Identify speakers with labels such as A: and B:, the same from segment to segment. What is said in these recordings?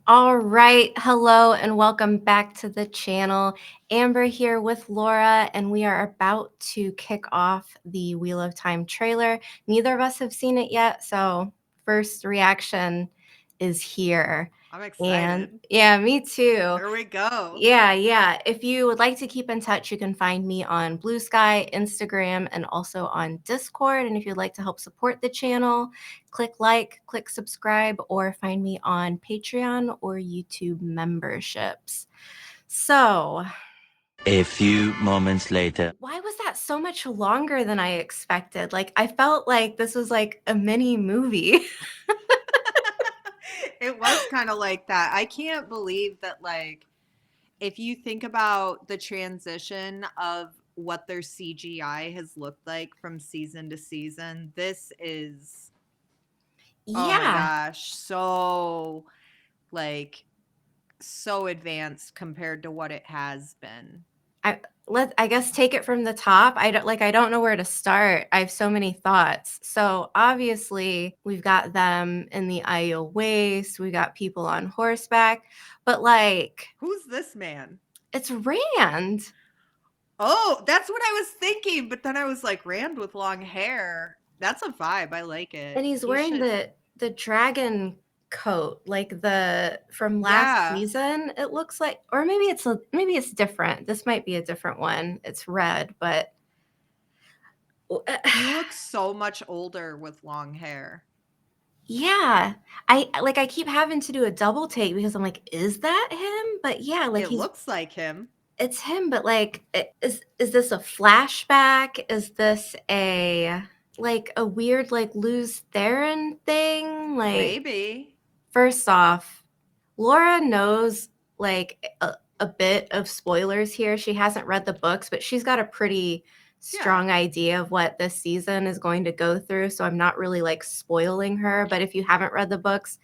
A: All right. Hello and welcome back to the channel. Amber here with Laura, and we are about to kick off the Wheel of Time trailer. Neither of us have seen it yet, so first reaction is here.
B: I'm
A: And
B: excited.
A: yeah, me too.
B: Here we go.
A: Yeah. If you would like to keep in touch, you can find me on Blue Sky, Instagram, and also on Discord. And if you'd like to help support the channel, click like, click subscribe, or find me on Patreon or YouTube memberships. So,
C: A few moments later.
A: why was that so much longer than I expected? Like, I felt like this was like a mini movie.
B: It was kind of like that. I can't believe that, if you think about the transition of what their CGI has looked like from season to season, this is, oh my
A: Yeah.
B: gosh, like, so advanced compared to what it has been.
A: I I guess take it from the top. I don't know where to start. I have so many thoughts. So obviously we've got them in the Iowa Waste, we got people on horseback, but like
B: Who's this man?
A: it's Rand.
B: Oh, that's what I was thinking, but then I was like, Rand with long hair. That's a vibe. I like
A: And
B: it.
A: he's
B: He
A: wearing
B: should.
A: the dragon coat, like the from last
B: Yeah.
A: season, it looks like, or maybe it's different. This might be a different one. It's red, but
B: He looks so much older with long hair.
A: yeah. I keep having to do a double take because I'm like, "Is that him?" But yeah, like
B: It looks like him.
A: it's him, but like is this a flashback? Is this a weird like Luz Theron thing? Like
B: Maybe.
A: first off, Laura knows like a bit of spoilers here. She hasn't read the books, but she's got a pretty
B: Yeah.
A: strong idea of what this season is going to go through. So I'm not really like spoiling her. But if you haven't read the books,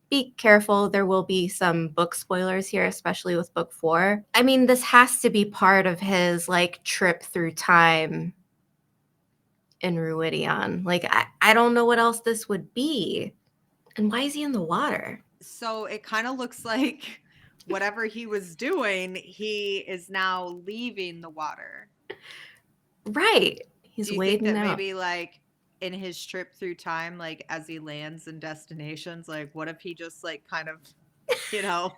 A: be careful. There will be some book spoilers here, especially with book 4. I mean, this has to be part of his like trip through time in Ruidion. Like, I don't know what else this would be. And why is he in the water?
B: So it kind of looks like whatever he was doing, he is now leaving the water.
A: Right. He's
B: Do you think
A: wading
B: that
A: out.
B: maybe, like, in his trip through time, like, as he lands in destinations, like, what if he just, like, kind of, you know,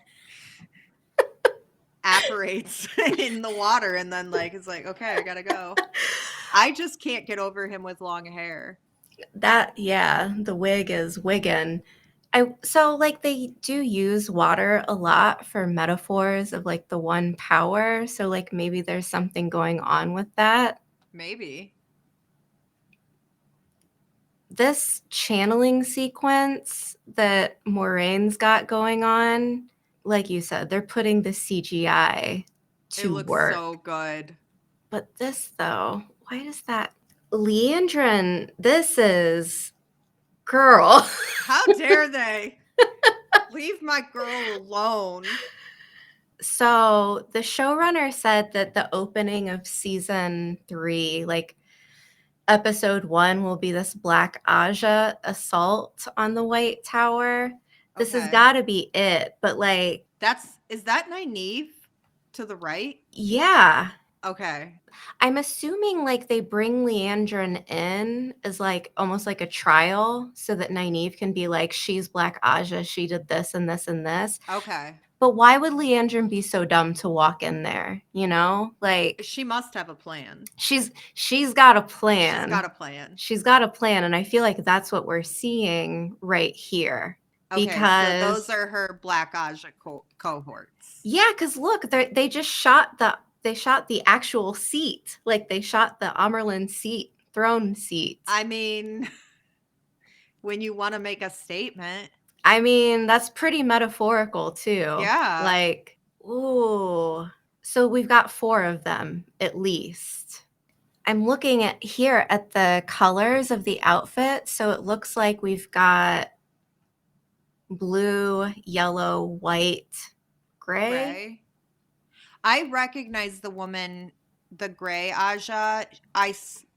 B: apparates in the water and then, like, is like, okay, I gotta go. I just can't get over him with long hair.
A: Yeah, the wig is wiggin'. So like they do use water a lot for metaphors of like the one power. So like maybe there's something going on with that.
B: Maybe.
A: This channeling sequence that Moraine's got going on, like you said, they're putting the CGI
B: It
A: to
B: looks
A: work.
B: so good.
A: But this though, why does that Leandrin, this is girl.
B: How dare they leave my girl alone?
A: So the showrunner said that the opening of season 3, like episode 1, will be this Black Aja assault on the White Tower. This has
B: Okay.
A: got to be it. But like,
B: Is that Nynaeve to the right?
A: yeah,
B: Okay.
A: I'm assuming like they bring Leandrin in as like almost like a trial so that Nynaeve can be like, she's Black Aja, she did this and this and this.
B: Okay.
A: But why would Leandrin be so dumb to walk in there? You know, like
B: She must have a plan.
A: she's got a
B: She's got
A: plan.
B: a plan.
A: She's got a plan, and I feel like that's what we're seeing right here.
B: Okay, so those
A: Because
B: are her Black Aja cohorts.
A: yeah, because look, they shot the actual seat, like they shot the Amerlin seat, throne seat.
B: I mean, when you want to make a statement,
A: I mean, that's pretty metaphorical too.
B: yeah.
A: Like, ooh. So we've got 4 of them at least. I'm looking at here at the colors of the outfit. So it looks like we've got blue, yellow, white, gray.
B: Gray. I recognize the woman, the gray Aja.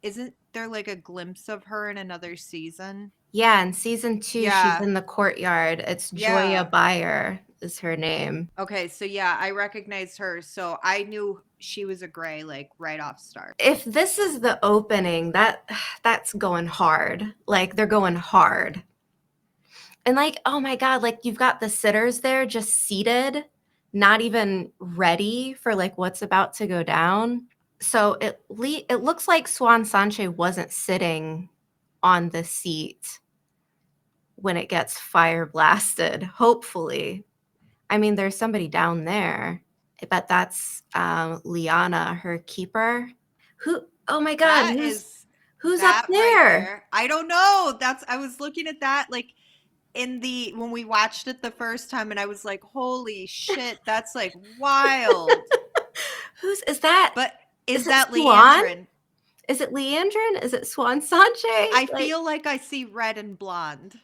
B: Isn't there like a glimpse of her in another season?
A: Yeah, in season 2, she's
B: Yeah.
A: in the courtyard. It's Joya
B: Yeah.
A: Bayer. is her name.
B: Okay, so yeah, I recognized her. So I knew she was a gray, like right off start.
A: If this is the opening, that's going hard. Like they're going hard. And like, oh my God, like you've got the sitters there just seated, not even ready for like what's about to go down. So it looks like Swan Sanche wasn't sitting on the seat when it gets fire blasted, hopefully. I mean, there's somebody down there. I bet that's Liana, her keeper. Who? Oh my God,
B: That
A: who's
B: is
A: who's up
B: that right
A: there?
B: there. I don't know. I was looking at that like when we watched it the first time, and I was like, holy shit, that's like wild.
A: Is that?
B: But
A: Is
B: is
A: it
B: that
A: Swan?
B: Leandrin?
A: Is it Leandrin? Is it Swan Sanche?
B: I feel like I see red and blonde.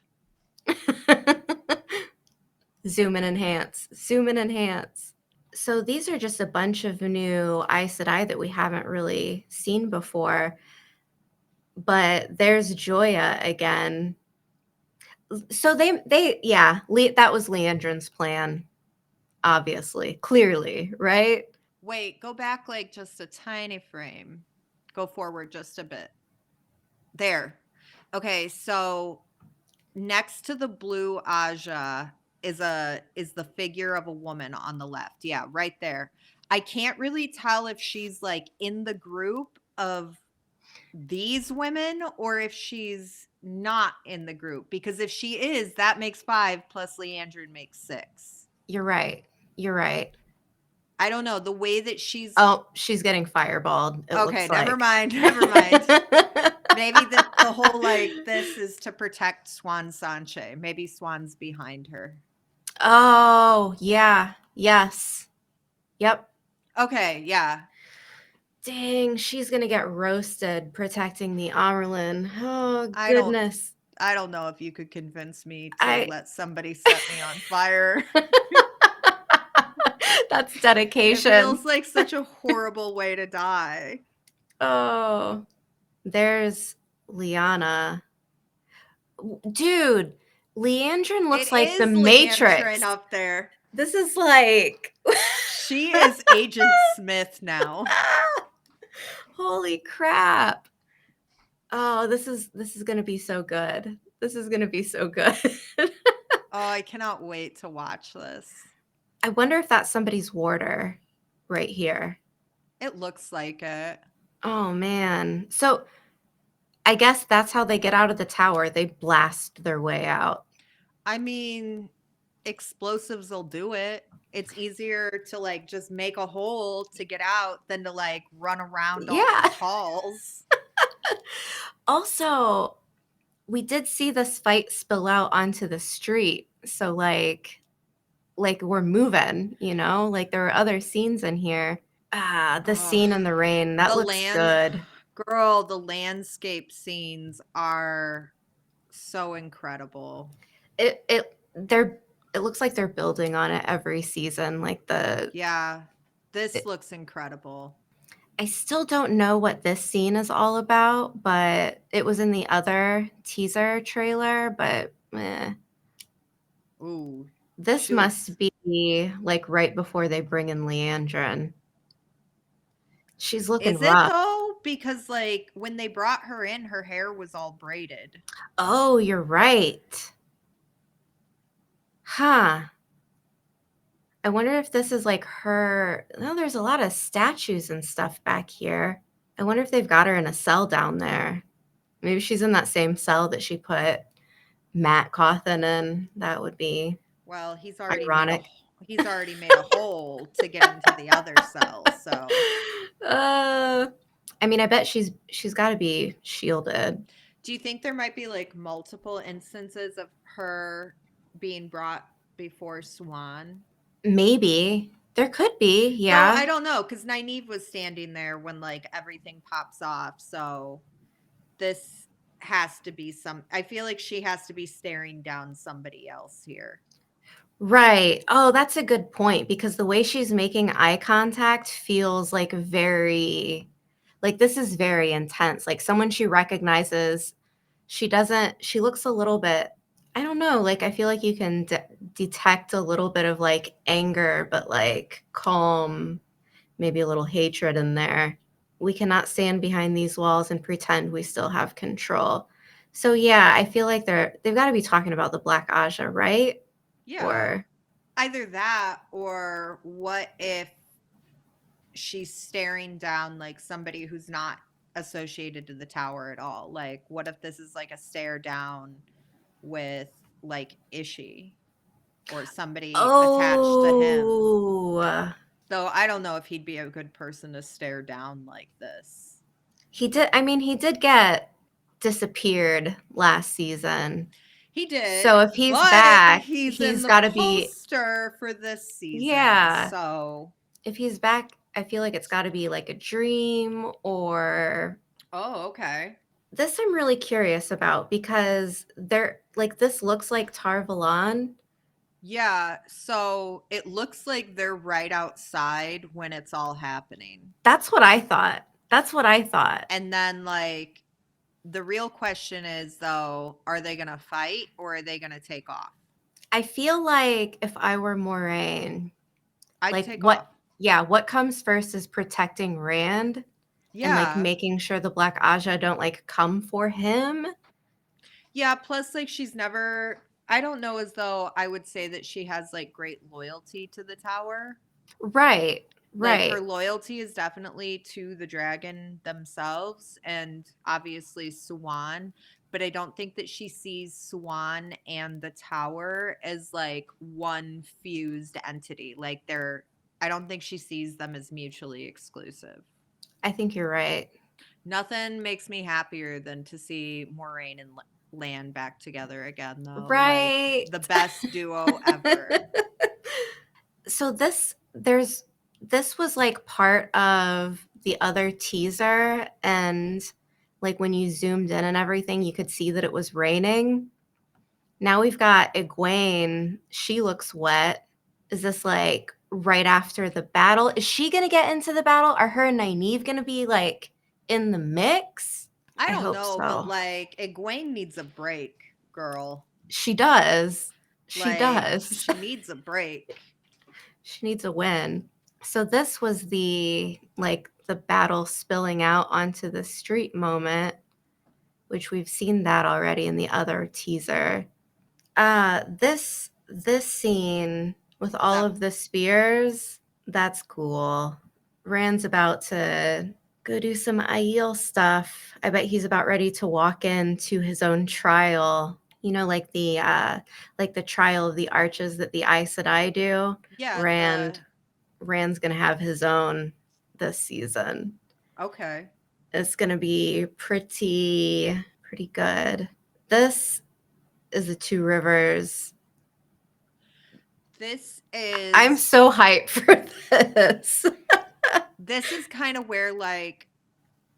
A: Zoom and enhance. Zoom and enhance. So these are just a bunch of new Aes Sedai that we haven't really seen before. But there's Joya again. So that was Leandrin's plan, obviously, clearly, right?
B: Wait, go back like just a tiny frame. Go forward just a bit. There. Okay, so next to the blue Aja is the figure of a woman on the left. Yeah, right there. I can't really tell if she's like in the group of these women or if she's not in the group, because if she is, that makes 5 plus Leandrin makes 6.
A: You're right. You're right.
B: I don't know the way that she's.
A: Oh, she's getting fireballed. It
B: Okay,
A: looks
B: never
A: like.
B: mind. Never mind. Maybe the whole like this is to protect Swan Sanche. Maybe Swan's behind her.
A: Oh, yeah. Yes. Yep.
B: Okay, yeah.
A: Dang, she's gonna get roasted protecting the Amerlin. Oh
B: I don't
A: goodness.
B: I don't know if you could convince me to
A: I
B: let somebody set me on fire.
A: That's
B: It
A: dedication.
B: feels like such a horrible way to die.
A: Oh, there's Liana. Dude, Leandrin looks
B: It
A: like the
B: is
A: Matrix.
B: Leandrin up there.
A: This is like
B: She is Agent Smith now.
A: holy crap. Oh, this is gonna be so good. This is gonna be so good.
B: Oh, I cannot wait to watch this.
A: I wonder if that's somebody's warder right here.
B: It looks like it.
A: Oh man. So I guess that's how they get out of the tower. They blast their way out.
B: I mean, explosives will do it. It's easier to like just make a hole to get out than to like run around all
A: Yeah.
B: the halls.
A: Also, we did see this fight spill out onto the street. So like we're moving, you know? Like there are other scenes in here. The scene in the rain, that looks good.
B: Girl, the landscape scenes are so incredible.
A: It looks like they're building on it every season. Like
B: Yeah, this looks incredible.
A: I still don't know what this scene is all about, but it was in the other teaser trailer, but
B: Ooh.
A: this must be like right before they bring in Leandrin. She's looking
B: Is
A: rough.
B: it though? Because like when they brought her in, her hair was all braided.
A: Oh, you're right. Huh. I wonder if this is like her. No, there's a lot of statues and stuff back here. I wonder if they've got her in a cell down there. Maybe she's in that same cell that she put Matt Cawthon in. That would be
B: Well, he's
A: ironic.
B: already made a hole to get into the other cell. So,
A: I mean, I bet she's got to be shielded.
B: do you think there might be like multiple instances of her being brought before Swan?
A: Maybe there could be. Yeah,
B: So I don't know, because Nynaeve was standing there when like everything pops off. So this has to be I feel like she has to be staring down somebody else here.
A: right. Oh, that's a good point, because the way she's making eye contact feels like this is very intense. Like someone she recognizes. She looks a little bit, I don't know, like, I feel like you can detect a little bit of, like, anger, but, like, calm, maybe a little hatred in there. We cannot stand behind these walls and pretend we still have control. So, yeah, I feel like they've gotta be talking about the Black Aja, right?
B: Yeah.
A: Or
B: Either that, or what if she's staring down like somebody who's not associated to the tower at all? Like, what if this is like a stare down with like Ishi or somebody attached to him?
A: Oh,
B: Though I don't know if he'd be a good person to stare down like this.
A: he did get disappeared last season.
B: He did,
A: So if he's
B: but
A: back,
B: he's in
A: he's
B: the
A: gotta be
B: poster for this season.
A: yeah.
B: So,
A: If he's back, I feel like it's gotta be like a dream or
B: oh, okay.
A: this I'm really curious about because they're like this looks like Tar Valon.
B: Yeah, so it looks like they're right outside when it's all happening.
A: That's what I thought. That's what I thought.
B: And then, like, the real question is, though, are they going to fight or are they going to take off?
A: I feel like if I were Moraine,
B: I'd
A: like
B: take off.
A: what comes first is protecting Rand and like
B: Yeah.
A: making sure the Black Aja don't like come for him.
B: Yeah. Plus, like, I don't know as though I would say that she has, like, great loyalty to the tower.
A: Right.
B: Like, her
A: Right.
B: loyalty is definitely to the dragon themselves and obviously Swan, but I don't think that she sees Swan and the tower as like one fused entity. Like, I don't think she sees them as mutually exclusive.
A: I think you're right.
B: Nothing makes me happier than to see Moraine and Lan back together again, though. Like,
A: Right.
B: the best duo ever.
A: So this was like part of the other teaser and like when you zoomed in and everything you could see that it was raining. Now we've got Egwene. She looks wet. Is this like right after the battle? Is she gonna get into the battle? Are her and Nynaeve gonna be like in the mix?
B: I
A: I
B: don't
A: hope
B: know, but
A: so.
B: like, Egwene needs a break, girl.
A: She does. She
B: Like,
A: does.
B: she needs a break.
A: She needs a win. So this was the like the battle spilling out onto the street moment, which we've seen that already in the other teaser. This scene with all of the spears, that's cool. Rand's about to go do some Aiel stuff. I bet he's about ready to walk into his own trial. You know, like the trial of the arches that the Aes Sedai do.
B: Yeah,
A: Rand's gonna have his own this season.
B: okay.
A: It's gonna be pretty good. This is the Two Rivers. I'm
B: This
A: so hyped for this.
B: is kind of where like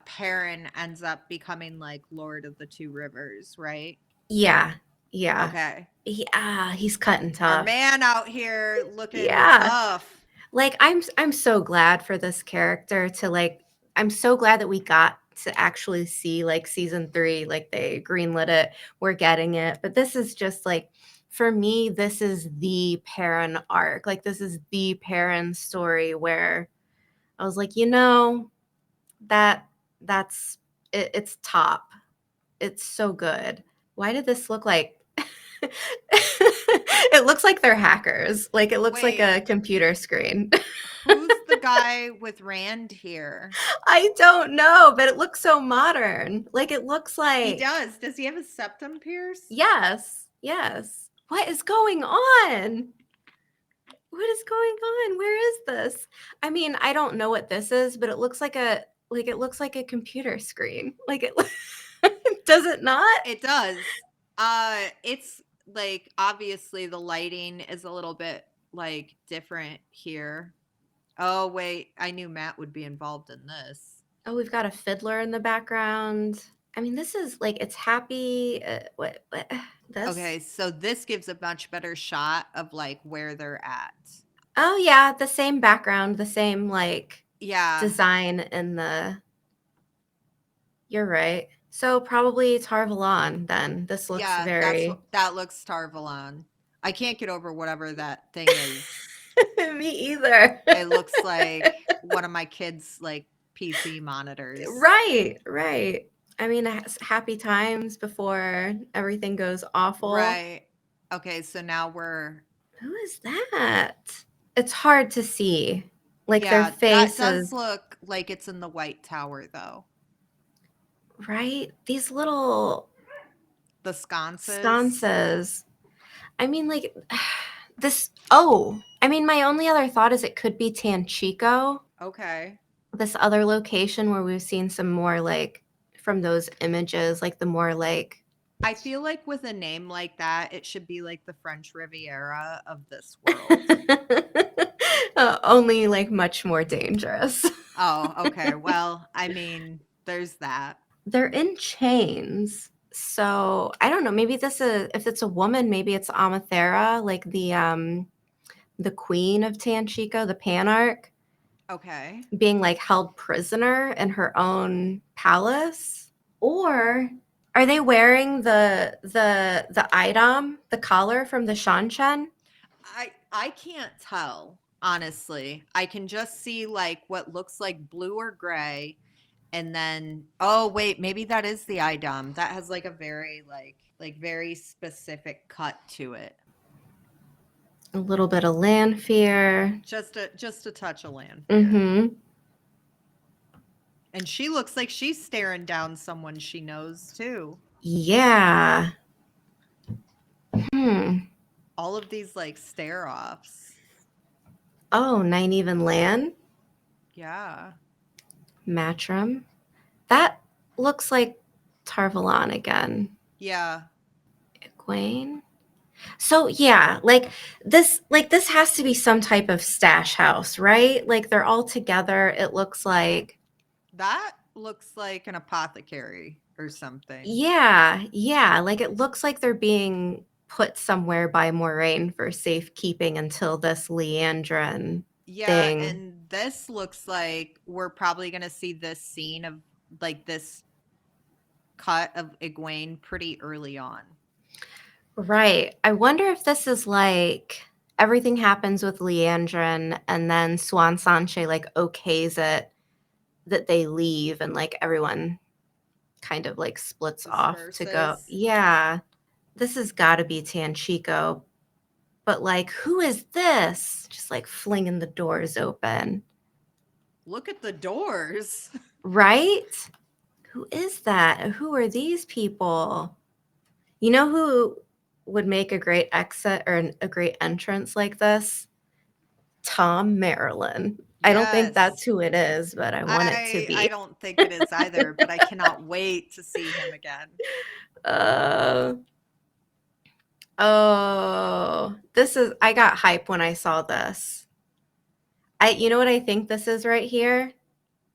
B: Perrin ends up becoming like Lord of the Two Rivers, right?
A: Yeah.
B: Okay.
A: He's cutting
B: Our
A: tough.
B: man out here looking
A: Yeah.
B: tough.
A: Like I'm so glad for this character to like I'm so glad that we got to actually see like season 3, like they greenlit it. We're getting it. But this is just like for me, this is the Perrin arc. Like this is the Perrin story where I was like, that's it's top. It's so good. Why did this look like it looks like they're hackers. Like it looks like
B: Wait,
A: a computer screen.
B: who's the guy with Rand here?
A: I don't know, but it looks so modern. Like it looks
B: He
A: like
B: does. Does he have his septum pierced?
A: yes. What is going on? What is going on? Where is this? I mean, I don't know what this is, but it looks like a computer screen. Like it does it not?
B: It does. It's like obviously the lighting is a little bit like different here. Oh wait, I knew Matt would be involved in this.
A: Oh, we've got a fiddler in the background. I mean, this is like it's happy. What this?
B: Okay, so this gives a much better shot of like where they're at.
A: Oh yeah, the same background, the same like
B: Yeah.
A: design in the. You're right. So probably Tarvalon then. This looks
B: Yeah,
A: very
B: that looks Tarvalon. I can't get over whatever that thing is.
A: me either.
B: It looks like one of my kids' like PC monitors.
A: Right. I mean, happy times before everything goes awful.
B: Right. Okay, so now we're
A: Who is that? It's hard to see. Like their
B: yeah, that does
A: faces,
B: look like it's in the White Tower though.
A: right? These little
B: The sconces.
A: sconces. I mean, like this. Oh, I mean, my only other thought is it could be Tanchico,
B: Okay.
A: this other location where we've seen some more like from those images, like the more like
B: I feel like with a name like that, it should be like the French Riviera of this world.
A: only like much more dangerous.
B: Oh, okay. Well, I mean, there's that.
A: They're in chains. So I don't know. Maybe this is if it's a woman, maybe it's Amathera, like the queen of Tanchico, the Panarch,
B: Okay.
A: being like held prisoner in her own palace. Or are they wearing the item, the collar from the Shanshan?
B: I can't tell, honestly. I can just see like what looks like blue or gray, and then oh wait, maybe that is the IDOM. That has like a very like very specific cut to it.
A: A little bit of Lanfear.
B: Just a touch of land.
A: Mm-hmm.
B: And she looks like she's staring down someone she knows too.
A: Yeah.
B: All of these like stare offs.
A: Oh, Nine Even Land.
B: Yeah.
A: Matrim. That looks like Tarvalon again.
B: Yeah.
A: Egwene. So yeah, like this has to be some type of stash house, right? Like they're all together. It looks like
B: That looks like an apothecary or something.
A: yeah. Like it looks like they're being put somewhere by Moraine for safekeeping until this Leandrin
B: Yeah,
A: thing.
B: and this looks like we're probably going to see this scene of like this cut of Egwene pretty early on.
A: Right. I wonder if this is like everything happens with Leandrin and then Swan Sanche like okays it that they leave and like everyone kind of like splits off to go.
B: Disperses.
A: Yeah. This has got to be Tanchico. But like, who is this? Just like flinging the doors open.
B: Look at the doors.
A: Right? Who is that? Who are these people? You know who would make a great exit or a great entrance like this? Tom Maryland. I don't think that's
B: Yes.
A: who it is, but I want it to
B: I
A: be.
B: don't think it is either, but I cannot wait to see him again.
A: Oh, I got hype when I saw this. You know what I think this is right here?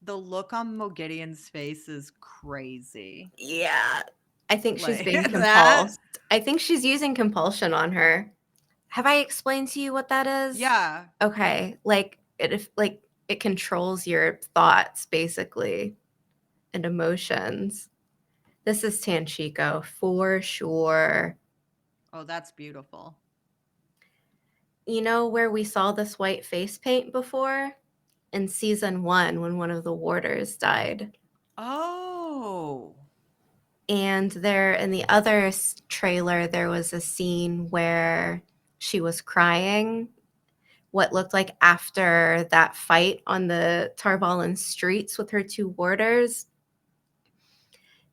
B: The look on Mogideon's face is crazy.
A: Yeah. I think she's
B: Like
A: being
B: that.
A: compulsed. I think she's using compulsion on her. Have I explained to you what that is?
B: Yeah.
A: Okay. Like it controls your thoughts basically and emotions. This is Tanchico for sure.
B: Oh, that's beautiful.
A: You know where we saw this white face paint before? In season 1 when one of the warders died.
B: Oh.
A: And there in the other trailer, there was a scene where she was crying, what looked like after that fight on the Tarvalin streets with her 2 warders.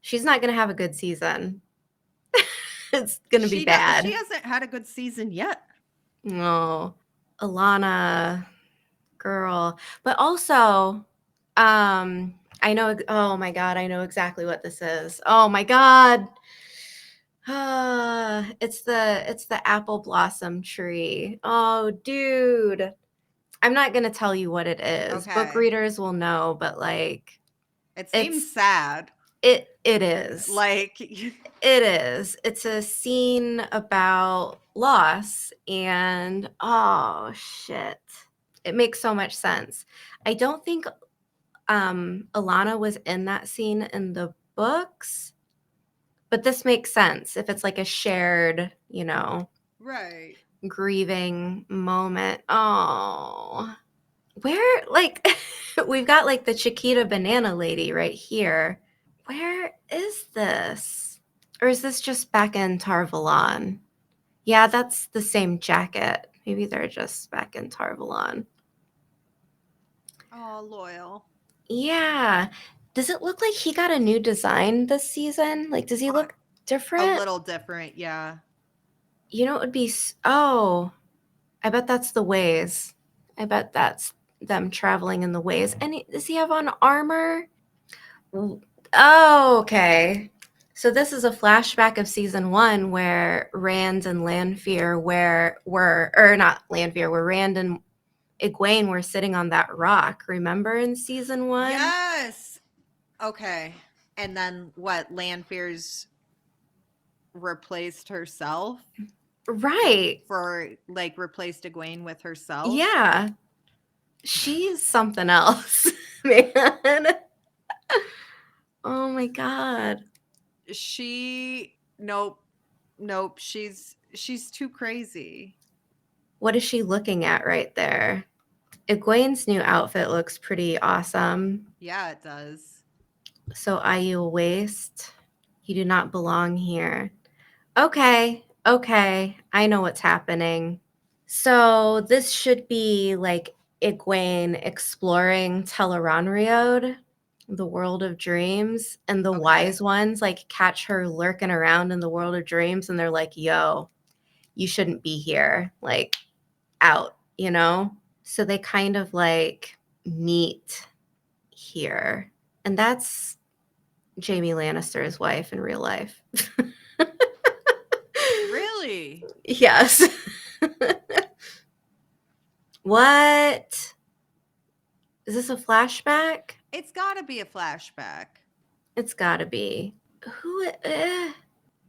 A: She's not going to have a good season. It's going to be bad.
B: She hasn't had a good season yet.
A: No. Alana, girl. But also, I know, oh my God, I know exactly what this is. Oh my God. It's the apple blossom tree. Oh, dude. I'm not going to tell you what it is.
B: Okay.
A: Book readers will know, but like
B: it seems sad.
A: It is.
B: Like
A: it is. It's a scene about loss and oh shit. It makes so much sense. I don't think Alana was in that scene in the books, but this makes sense if it's like a shared,
B: Right.
A: grieving moment. Oh, where, like, we've got like the Chiquita banana lady right here. Where is this? Or is this just back in Tarvalon? Yeah, that's the same jacket. Maybe they're just back in Tarvalon.
B: Oh, loyal.
A: Yeah. Does it look like he got a new design this season? Like, does he look
B: A
A: different?
B: little different, yeah.
A: You know, it would be. Oh, I bet that's the ways. I bet that's them traveling in the ways. And does he have on armor? Oh, okay. So this is a flashback of season 1 where Rand and Lanfear or not Lanfear, where Rand and Egwene were sitting on that rock. Remember in season 1?
B: Yes. Okay. And then what? Lanfear's replaced herself
A: Right.
B: replaced Egwene with herself.
A: Yeah. She's something else, man. Oh my god.
B: Nope. She's too crazy.
A: What is she looking at right there? Egwene's new outfit looks pretty awesome.
B: Yeah, it does.
A: So IU waste. You do not belong here. Okay. I know what's happening. So this should be like Egwene exploring Teleronriod, the world of dreams, and the
B: Okay.
A: wise ones like catch her lurking around in the world of dreams and they're like, yo, you shouldn't be here. Like, out, So they kind of like meet here. And that's Jaime Lannister's wife in real life.
B: Really?
A: Yes. What? Is this a flashback?
B: It's got to be a flashback.
A: It's gotta be. Who?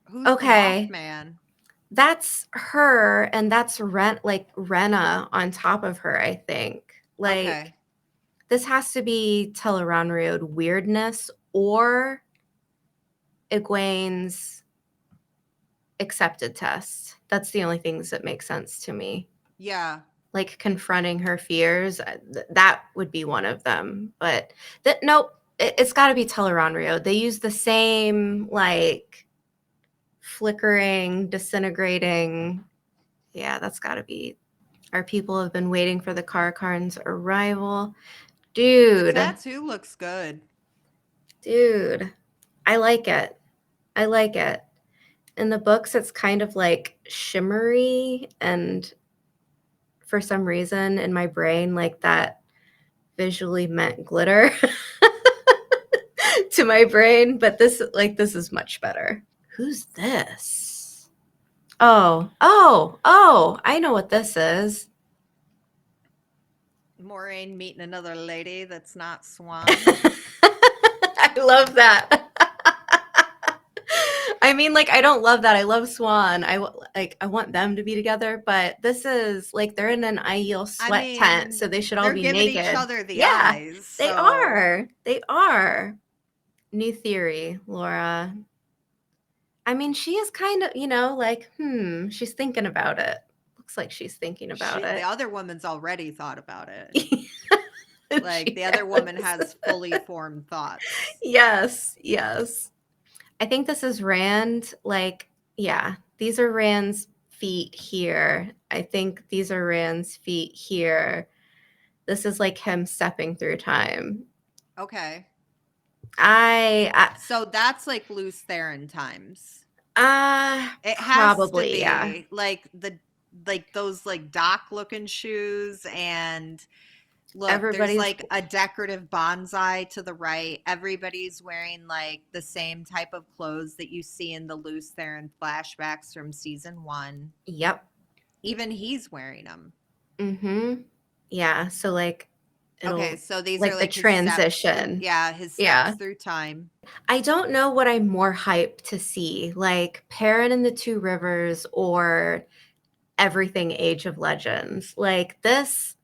B: Who's
A: Okay.
B: the Mothman?
A: That's her, and that's Rena on top of her, I think. Like,
B: Okay.
A: this has to be Teleronriod weirdness or Egwene's accepted test. That's the only things that make sense to me.
B: Yeah.
A: Like confronting her fears, that would be one of them. But nope, it's got to be Teleronriod. They use the same like flickering, disintegrating. Yeah, that's got to be. Our people have been waiting for the Karakarn's arrival.
B: The
A: Dude,
B: tattoo looks good.
A: I like it. In the books, it's kind of like shimmery, and for some reason in my brain, like that visually meant glitter to my brain. But this is much better. Who's this? Oh, I know what this is.
B: Moraine meeting another lady that's not Swan.
A: I love that. I mean, like, I don't love that. I love Swan. I want them to be together, but this is like they're in an Aiel sweat tent, so they should all be
B: giving
A: naked.
B: each other the
A: Yeah,
B: eyes.
A: they are. They are. New theory, Laura. I mean, she is kind of, like, she's thinking about it. Looks like she's thinking about it.
B: The other woman's already thought about it. Like, the other woman has fully formed thoughts.
A: Yes. I think this is Rand. Like, yeah, these are Rand's feet here. I think these are Rand's feet here. This is like him stepping through time.
B: Okay.
A: So
B: that's like loose Theron times.
A: It probably, has to be, yeah.
B: Like those like dock looking shoes, and look,
A: Everybody's,
B: there's like a decorative bonsai to the right. Everybody's wearing like the same type of clothes that you see in the loose Theron flashbacks from season 1.
A: Yep.
B: Even he's wearing them.
A: Mm-hmm. Yeah. So like,
B: okay, so these
A: like
B: are like
A: the transition.
B: His steps through time.
A: I don't know what I'm more hyped to see, like Perrin and the Two Rivers or Everything Age of Legends. Like this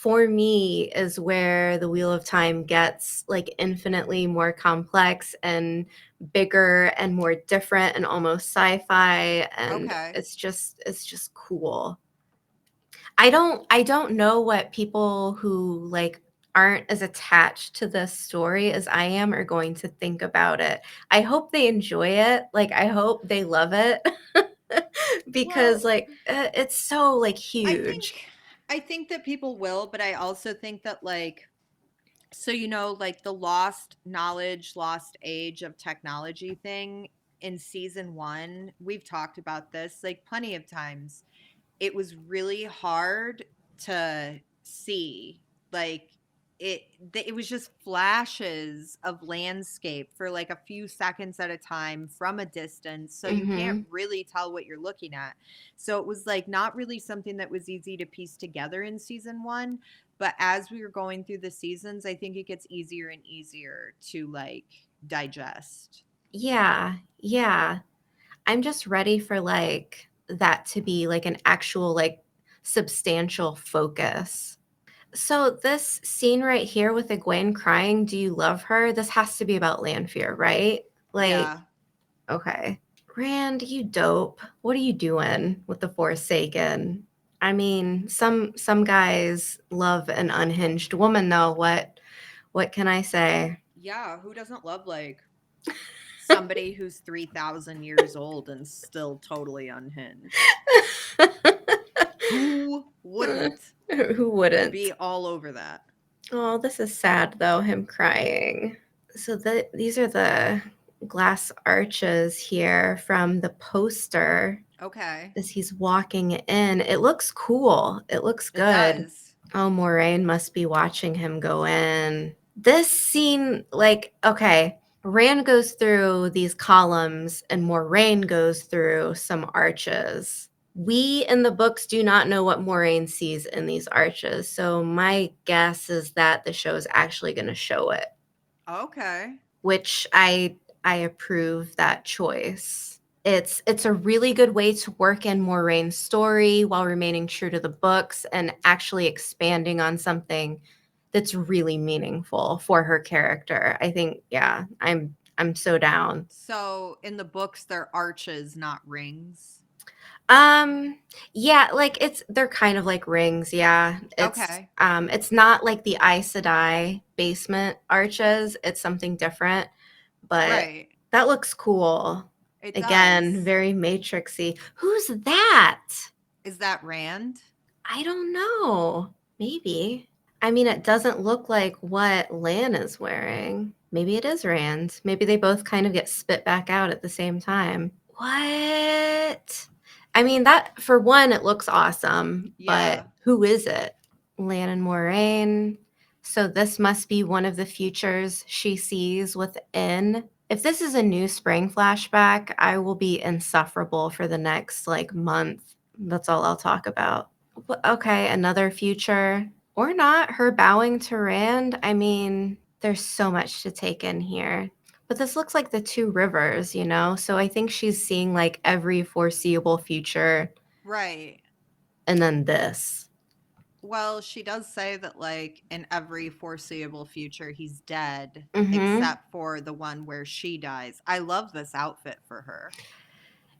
A: for me is where the Wheel of Time gets like infinitely more complex and bigger and more different and almost sci-fi, and
B: Okay.
A: it's just cool. I don't know what people who like aren't as attached to this story as I am are going to think about it. I hope they enjoy it. Like I hope they love it. Because
B: Well,
A: like it's so like
B: I
A: huge.
B: think I think that people will, but I also think that like so like the lost knowledge, lost age of technology thing in season 1, we've talked about this like plenty of times. It was really hard to see like it was just flashes of landscape for like a few seconds at a time from a distance, so you can't
A: Mhm.
B: really tell what you're looking at. So it was like not really something that was easy to piece together in season 1, but as we were going through the seasons, I think it gets easier and easier to like digest.
A: Yeah. Yeah. I'm just ready for like that to be like an actual like substantial focus. So this scene right here with Egwene crying, "Do you love her?" This has to be about Lanfear, right? Like,
B: Yeah.
A: okay. Rand, you dope. What are you doing with the Forsaken? I mean, some guys love an unhinged woman though. What can I say?
B: Yeah, who doesn't love like somebody who's 3,000 years old and still totally unhinged? Who wouldn't
A: Who wouldn't?
B: be all over that?
A: Oh, this is sad though, him crying. So these are the glass arches here from the poster
B: Okay.
A: as he's walking in. It looks cool. It looks
B: It
A: good.
B: does.
A: Oh, Moraine must be watching him go in. This scene, like, okay, Rand goes through these columns and Moraine goes through some arches. We in the books do not know what Moraine sees in these arches. So my guess is that the show is actually going to show it,
B: Okay.
A: which I approve that choice. It's a really good way to work in Moraine's story while remaining true to the books and actually expanding on something that's really meaningful for her character. I think, yeah, I'm so down.
B: So in the books, they're arches, not rings.
A: Um, yeah, like they're kind of like rings, yeah.
B: Okay.
A: It's not like the Aes Sedai basement arches. It's something different, but
B: Right.
A: that looks cool.
B: It
A: Again,
B: does.
A: very matrixy. Who's that?
B: Is that Rand?
A: I don't know. Maybe. I mean, it doesn't look like what Lan is wearing. Maybe it is Rand. Maybe they both kind of get spit back out at the same time. What? I mean, that for one, it looks awesome, but
B: Yeah.
A: who is it? Lan and Moraine. So this must be one of the futures she sees within. If this is a new spring flashback, I will be insufferable for the next like month. That's all I'll talk about. Okay, another future or not, her bowing to Rand. I mean, there's so much to take in here. But this looks like the two rivers, you know? So I think she's seeing like every foreseeable future
B: Right.
A: and then this.
B: Well, she does say that, like, in every foreseeable future, he's dead,
A: Mhm.
B: except for the one where she dies. I love this outfit for her.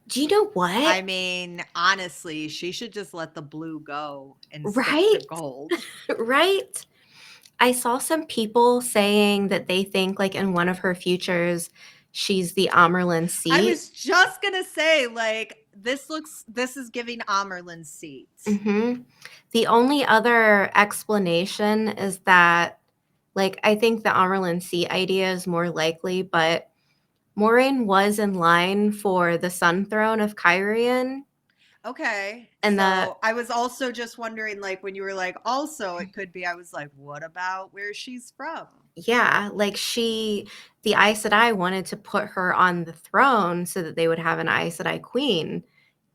A: Do you know
B: I
A: what?
B: mean, honestly, she should just let the blue go and stick to
A: Right?
B: gold.
A: Right? I saw some people saying that they think like in one of her futures she's the Amerlin
B: I
A: seat.
B: was just gonna say, like, this is giving Amerlin seats.
A: Mhm. The only other explanation is that, like, I think the Amerlin seat idea is more likely, but Moraine was in line for the Sun Throne of Kyrian,
B: Okay.
A: and the
B: So I was also just wondering, like, when you were like, also, it could be, I was like, what about where she's from?
A: yeah, like the Aes Sedai wanted to put her on the throne so that they would have an Aes Sedai queen.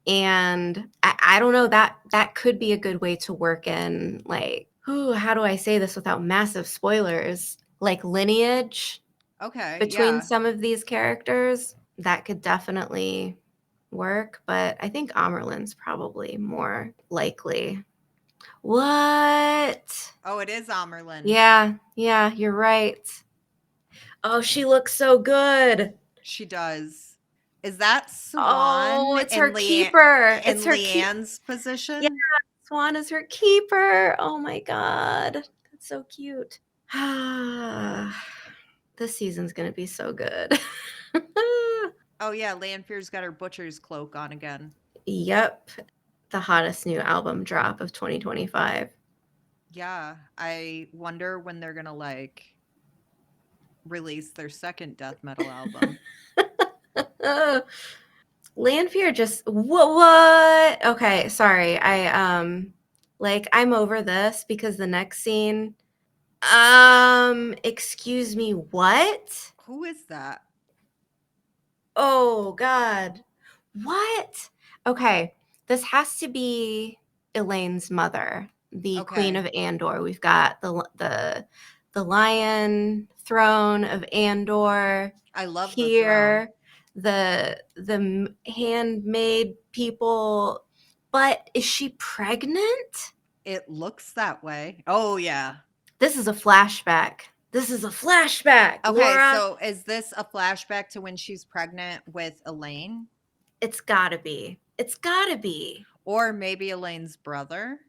A: And I don't know, that could be a good way to work in like, ooh, how do I say this without massive spoilers? Like lineage
B: Okay.
A: between
B: Yeah.
A: some of these characters. That could definitely work, but I think Amerlin's probably more likely. What?
B: Oh, it is Amerlin.
A: Yeah, you're right. Oh, she looks so good.
B: She does. Is that
A: Oh,
B: Swan
A: it's
B: in
A: her keeper. It's her keep.
B: Leanne's
A: Yeah,
B: position?
A: Swan is her keeper. Oh my god. That's so cute. This season's gonna be so good.
B: Oh yeah, Lanfear's got her butcher's cloak on again.
A: Yep. The hottest new album drop of 2025.
B: Yeah, I wonder when they're gonna like release their second death metal album.
A: Lanfear just what? Okay, sorry. I'm over this because the next scene excuse me, what?
B: Who is that?
A: Oh god. What? Okay, this has to be Elaine's mother, the Queen
B: Okay.
A: of Andor. We've got the Lion Throne of Andor
B: I love the throne.
A: here, the handmaid people. But is she pregnant?
B: It looks that way. Oh yeah.
A: This is a flashback. This is a flashback,
B: Okay,
A: Laura.
B: so is this a flashback to when she's pregnant with Elaine?
A: It's gotta be. It's gotta be.
B: Or maybe Elaine's brother?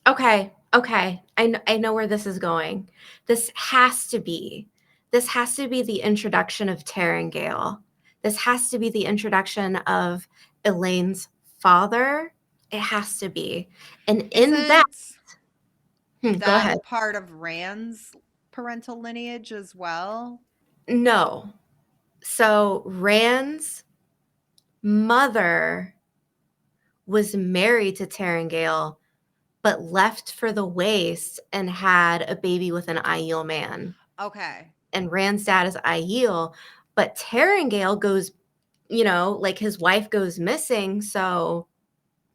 A: Okay. I know where this is going. This has to be. This has to be the introduction of Tarangale. This has to be the introduction of Elaine's father. It has to be. And in that,
B: Isn't
A: go ahead.
B: that part of Rand's parental lineage as well?
A: No. So Rand's mother was married to Tarangale, but left for the waste and had a baby with an Aiel man.
B: Okay.
A: And Rand's dad is Aiel, but Tarangale goes, like his wife goes missing, so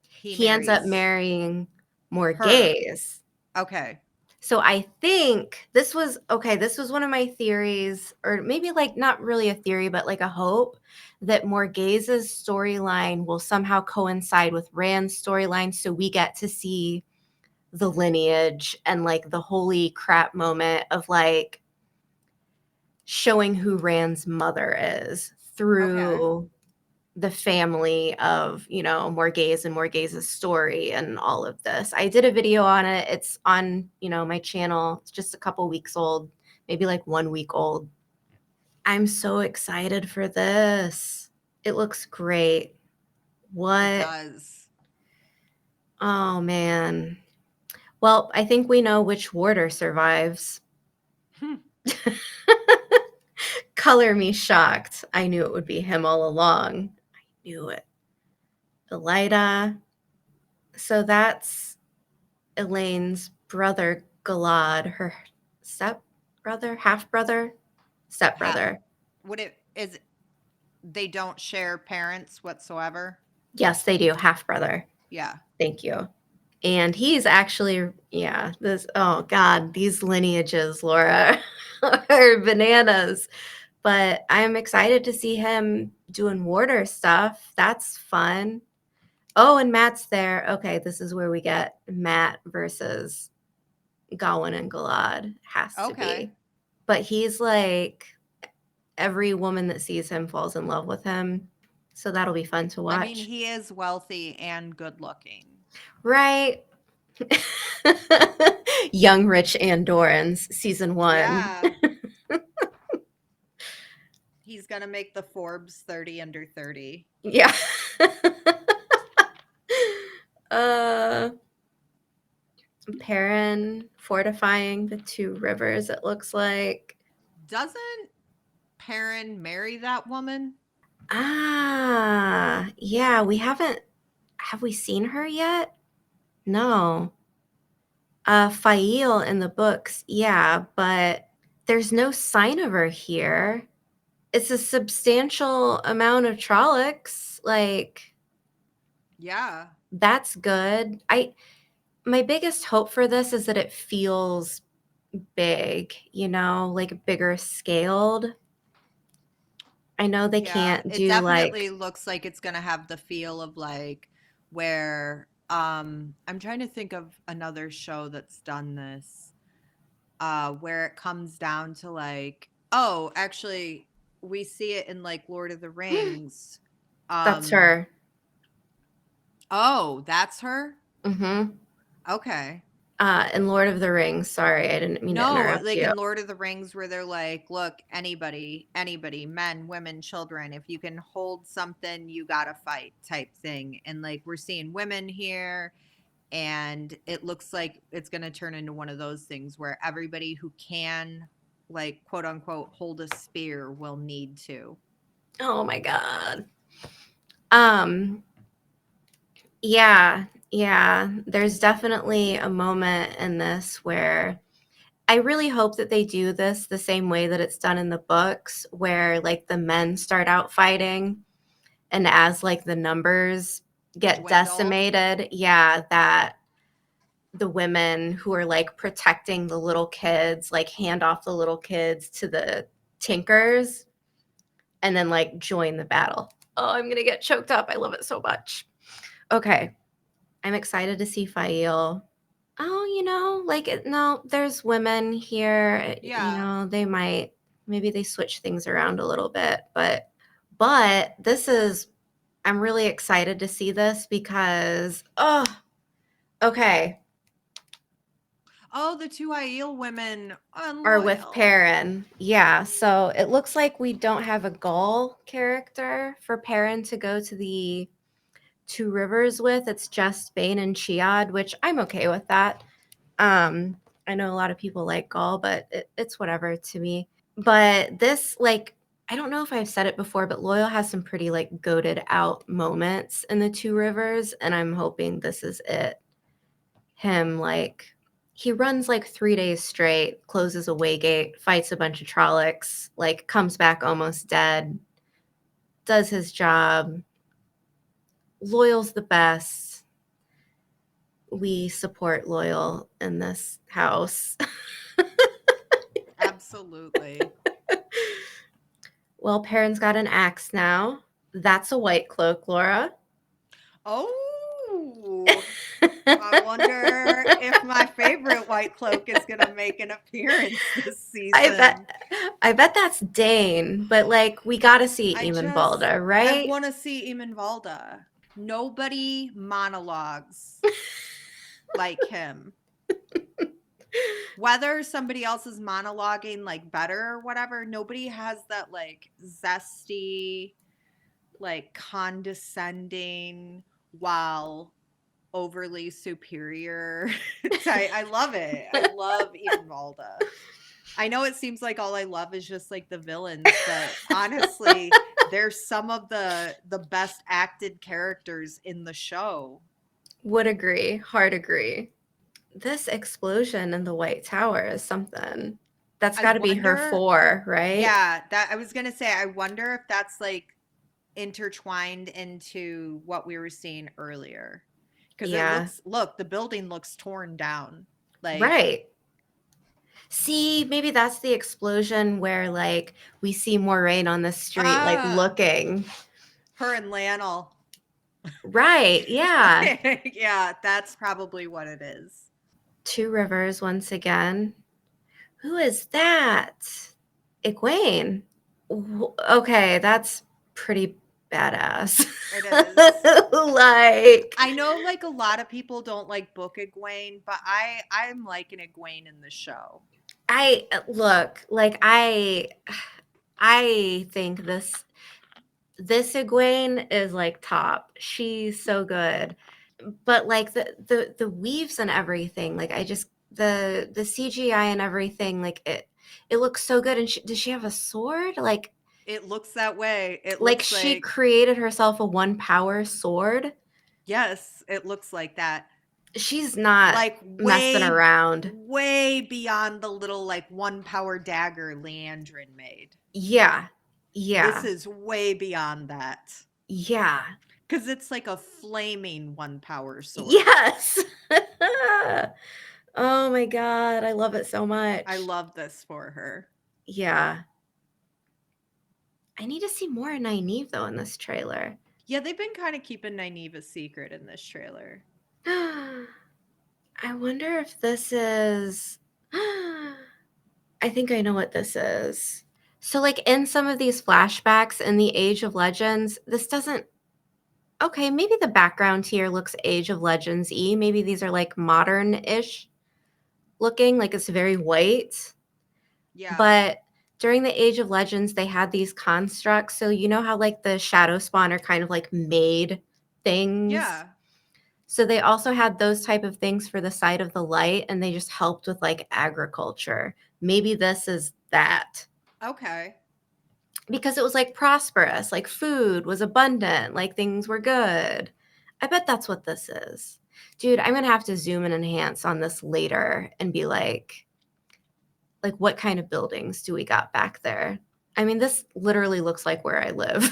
B: He
A: he ends up
B: marries
A: marrying more
B: her.
A: gays.
B: Okay.
A: So I think this was one of my theories, or maybe like not really a theory, but like a hope that Morghese's storyline will somehow coincide with Rand's storyline, so we get to see the lineage and like the holy crap moment of like showing who Rand's mother is
B: Okay.
A: through the family of, Morghese and Morghese's story and all of this. I did a video on it. It's on, my channel. It's just a couple weeks old, maybe like 1 week old. I'm so excited for this. It looks great.
B: It
A: What?
B: does.
A: Oh man. Well, I think we know which warder survives.
B: Hmm.
A: Color me shocked. I knew it would be him all along. I knew it. Elida. So that's Elaine's brother, Galad, her step brother, half brother, step brother.
B: Would it is they don't share parents whatsoever?
A: Yes, they do. Half brother.
B: Yeah.
A: Thank you. And he's actually, oh God, these lineages, Laura, are bananas. But I'm excited to see him doing warder stuff. That's fun. Oh, and Matt's there. Okay, this is where we get Matt versus Gawain and Galad. Has to
B: Okay.
A: be. But he's like, every woman that sees him falls in love with him. So that'll be fun to
B: I mean,
A: watch.
B: he is wealthy and good looking.
A: Right. Young Rich Andorans, season 1.
B: Yeah. He's going to make the Forbes 30 under 30.
A: Yeah. uh Perrin fortifying the 2 rivers, it looks like.
B: Doesn't Perrin marry that woman?
A: Yeah, have we seen her yet? No. Fail in the books, yeah, but there's no sign of her here. It's a substantial amount of Trollocs, like,
B: Yeah.
A: that's good. My biggest hope for this is that it feels big, like bigger scaled. I know they
B: Yeah.
A: can't
B: It
A: do
B: definitely
A: like
B: looks like it's going to have the feel of like where I'm trying to think of another show that's done this, where it comes down to like, oh, actually, we see it in like Lord of the Rings.
A: That's
B: Um,
A: her.
B: oh, that's her?
A: Mm-hmm.
B: Okay.
A: In Lord of the Rings. Sorry, I didn't mean to
B: No,
A: interrupt
B: like
A: you.
B: in Lord of the Rings, where they're like, look, anybody, men, women, children, if you can hold something, you gotta fight type thing. And like, we're seeing women here, and it looks like it's gonna turn into one of those things where everybody who can, like, quote unquote, hold a spear will need to.
A: Oh my God. Um, yeah, yeah. There's definitely a moment in this where I really hope that they do this the same way that it's done in the books, where like the men start out fighting, and as like the numbers get
B: Dwindle.
A: decimated, yeah, that the women who are like protecting the little kids like hand off the little kids to the tinkers and then like join the battle. Oh, I'm gonna get choked up. I love it so much. Okay, I'm excited to see Fail. Oh, no, there's women here.
B: Yeah.
A: They might, maybe they switch things around a little bit, but this is, I'm really excited to see this because, oh, okay,
B: Oh, the two Aiel women
A: are with
B: unloyal.
A: Perrin. Yeah, so it looks like we don't have a Gaul character for Perrin to go to the Two Rivers with. It's just Bane and Chiad, which I'm okay with that. I know a lot of people like Gaul, but it's whatever to me. But this, like, I don't know if I've said it before, but Loyal has some pretty like goated out moments in the Two Rivers, and I'm hoping this is it. Him like he runs like 3 days straight, closes a waygate, fights a bunch of Trollocs, like comes back almost dead, does his job. Loyal's the best. We support Loyal in this house.
B: Absolutely.
A: Well, Perrin's got an axe now. That's a white cloak, Laura.
B: Oh, I wonder if my favorite White Cloak is going to make an appearance this
A: I
B: season.
A: bet that's Dane, but like we gotta see Eamon
B: I
A: right?
B: want to see Eamon Valda. Nobody monologues like him. Whether somebody else is monologuing like better or whatever, nobody has that like zesty, like condescending, while overly superior. I love it. I love Ian Valda. I know it seems like all I love is just like the villains, but honestly, they're some of the best acted characters in the show.
A: Would agree, hard agree. This explosion in the White Tower is something. That's
B: I
A: got to be her
B: wonder,
A: four, right?
B: yeah, that I was gonna say, I wonder if that's like intertwined into what we were seeing earlier. Because it
A: Yeah,
B: looks, look, the building looks torn down. Like,
A: right. See, maybe that's the explosion where like we see Moraine on the street, like
B: ah,
A: looking.
B: her and Lionel.
A: Right, yeah.
B: Yeah, that's probably what it is.
A: Two Rivers once again. Who is that? Egwene. Okay, that's pretty badass.
B: It is.
A: Like
B: I know like a lot of people don't like Book Egwene, but I'm liking Egwene in the show.
A: I look, like I think this Egwene is like top. She's so good. But like the weaves and everything, like I just the CGI and everything, like it looks so good. And does she have a sword?
B: It looks that way. It
A: Like
B: looks
A: she
B: like,
A: created herself a one power sword.
B: yes, it looks like that.
A: She's not
B: Like
A: messing
B: way,
A: around.
B: way beyond the little like one power dagger Leandrin made.
A: Yeah.
B: This
A: Yeah.
B: is way beyond that.
A: Yeah.
B: Because it's like a flaming one power sword.
A: Yes. Oh my God. I love it so
B: I
A: much.
B: love this for her.
A: Yeah. I need to see more of Nynaeve though in this trailer.
B: Yeah, they've been kind of keeping Nynaeve a secret in this trailer.
A: I wonder if this is. I think I know what this is. So, like in some of these flashbacks in the Age of Legends, this doesn't. Okay, maybe the background here looks Age of Legends y. Maybe these are like modern ish looking, like it's very white.
B: Yeah.
A: But during the Age of Legends, they had these constructs. So, you know how like the Shadow Spawn are kind of like made things?
B: Yeah.
A: So they also had those type of things for the side of the light, and they just helped with like agriculture. Maybe this is that
B: Okay.
A: because it was like prosperous, like food was abundant, like things were good. I bet that's what this is. Dude, I'm gonna have to zoom and enhance on this later and be like what kind of buildings do we got back there? I mean, this literally looks like where I live.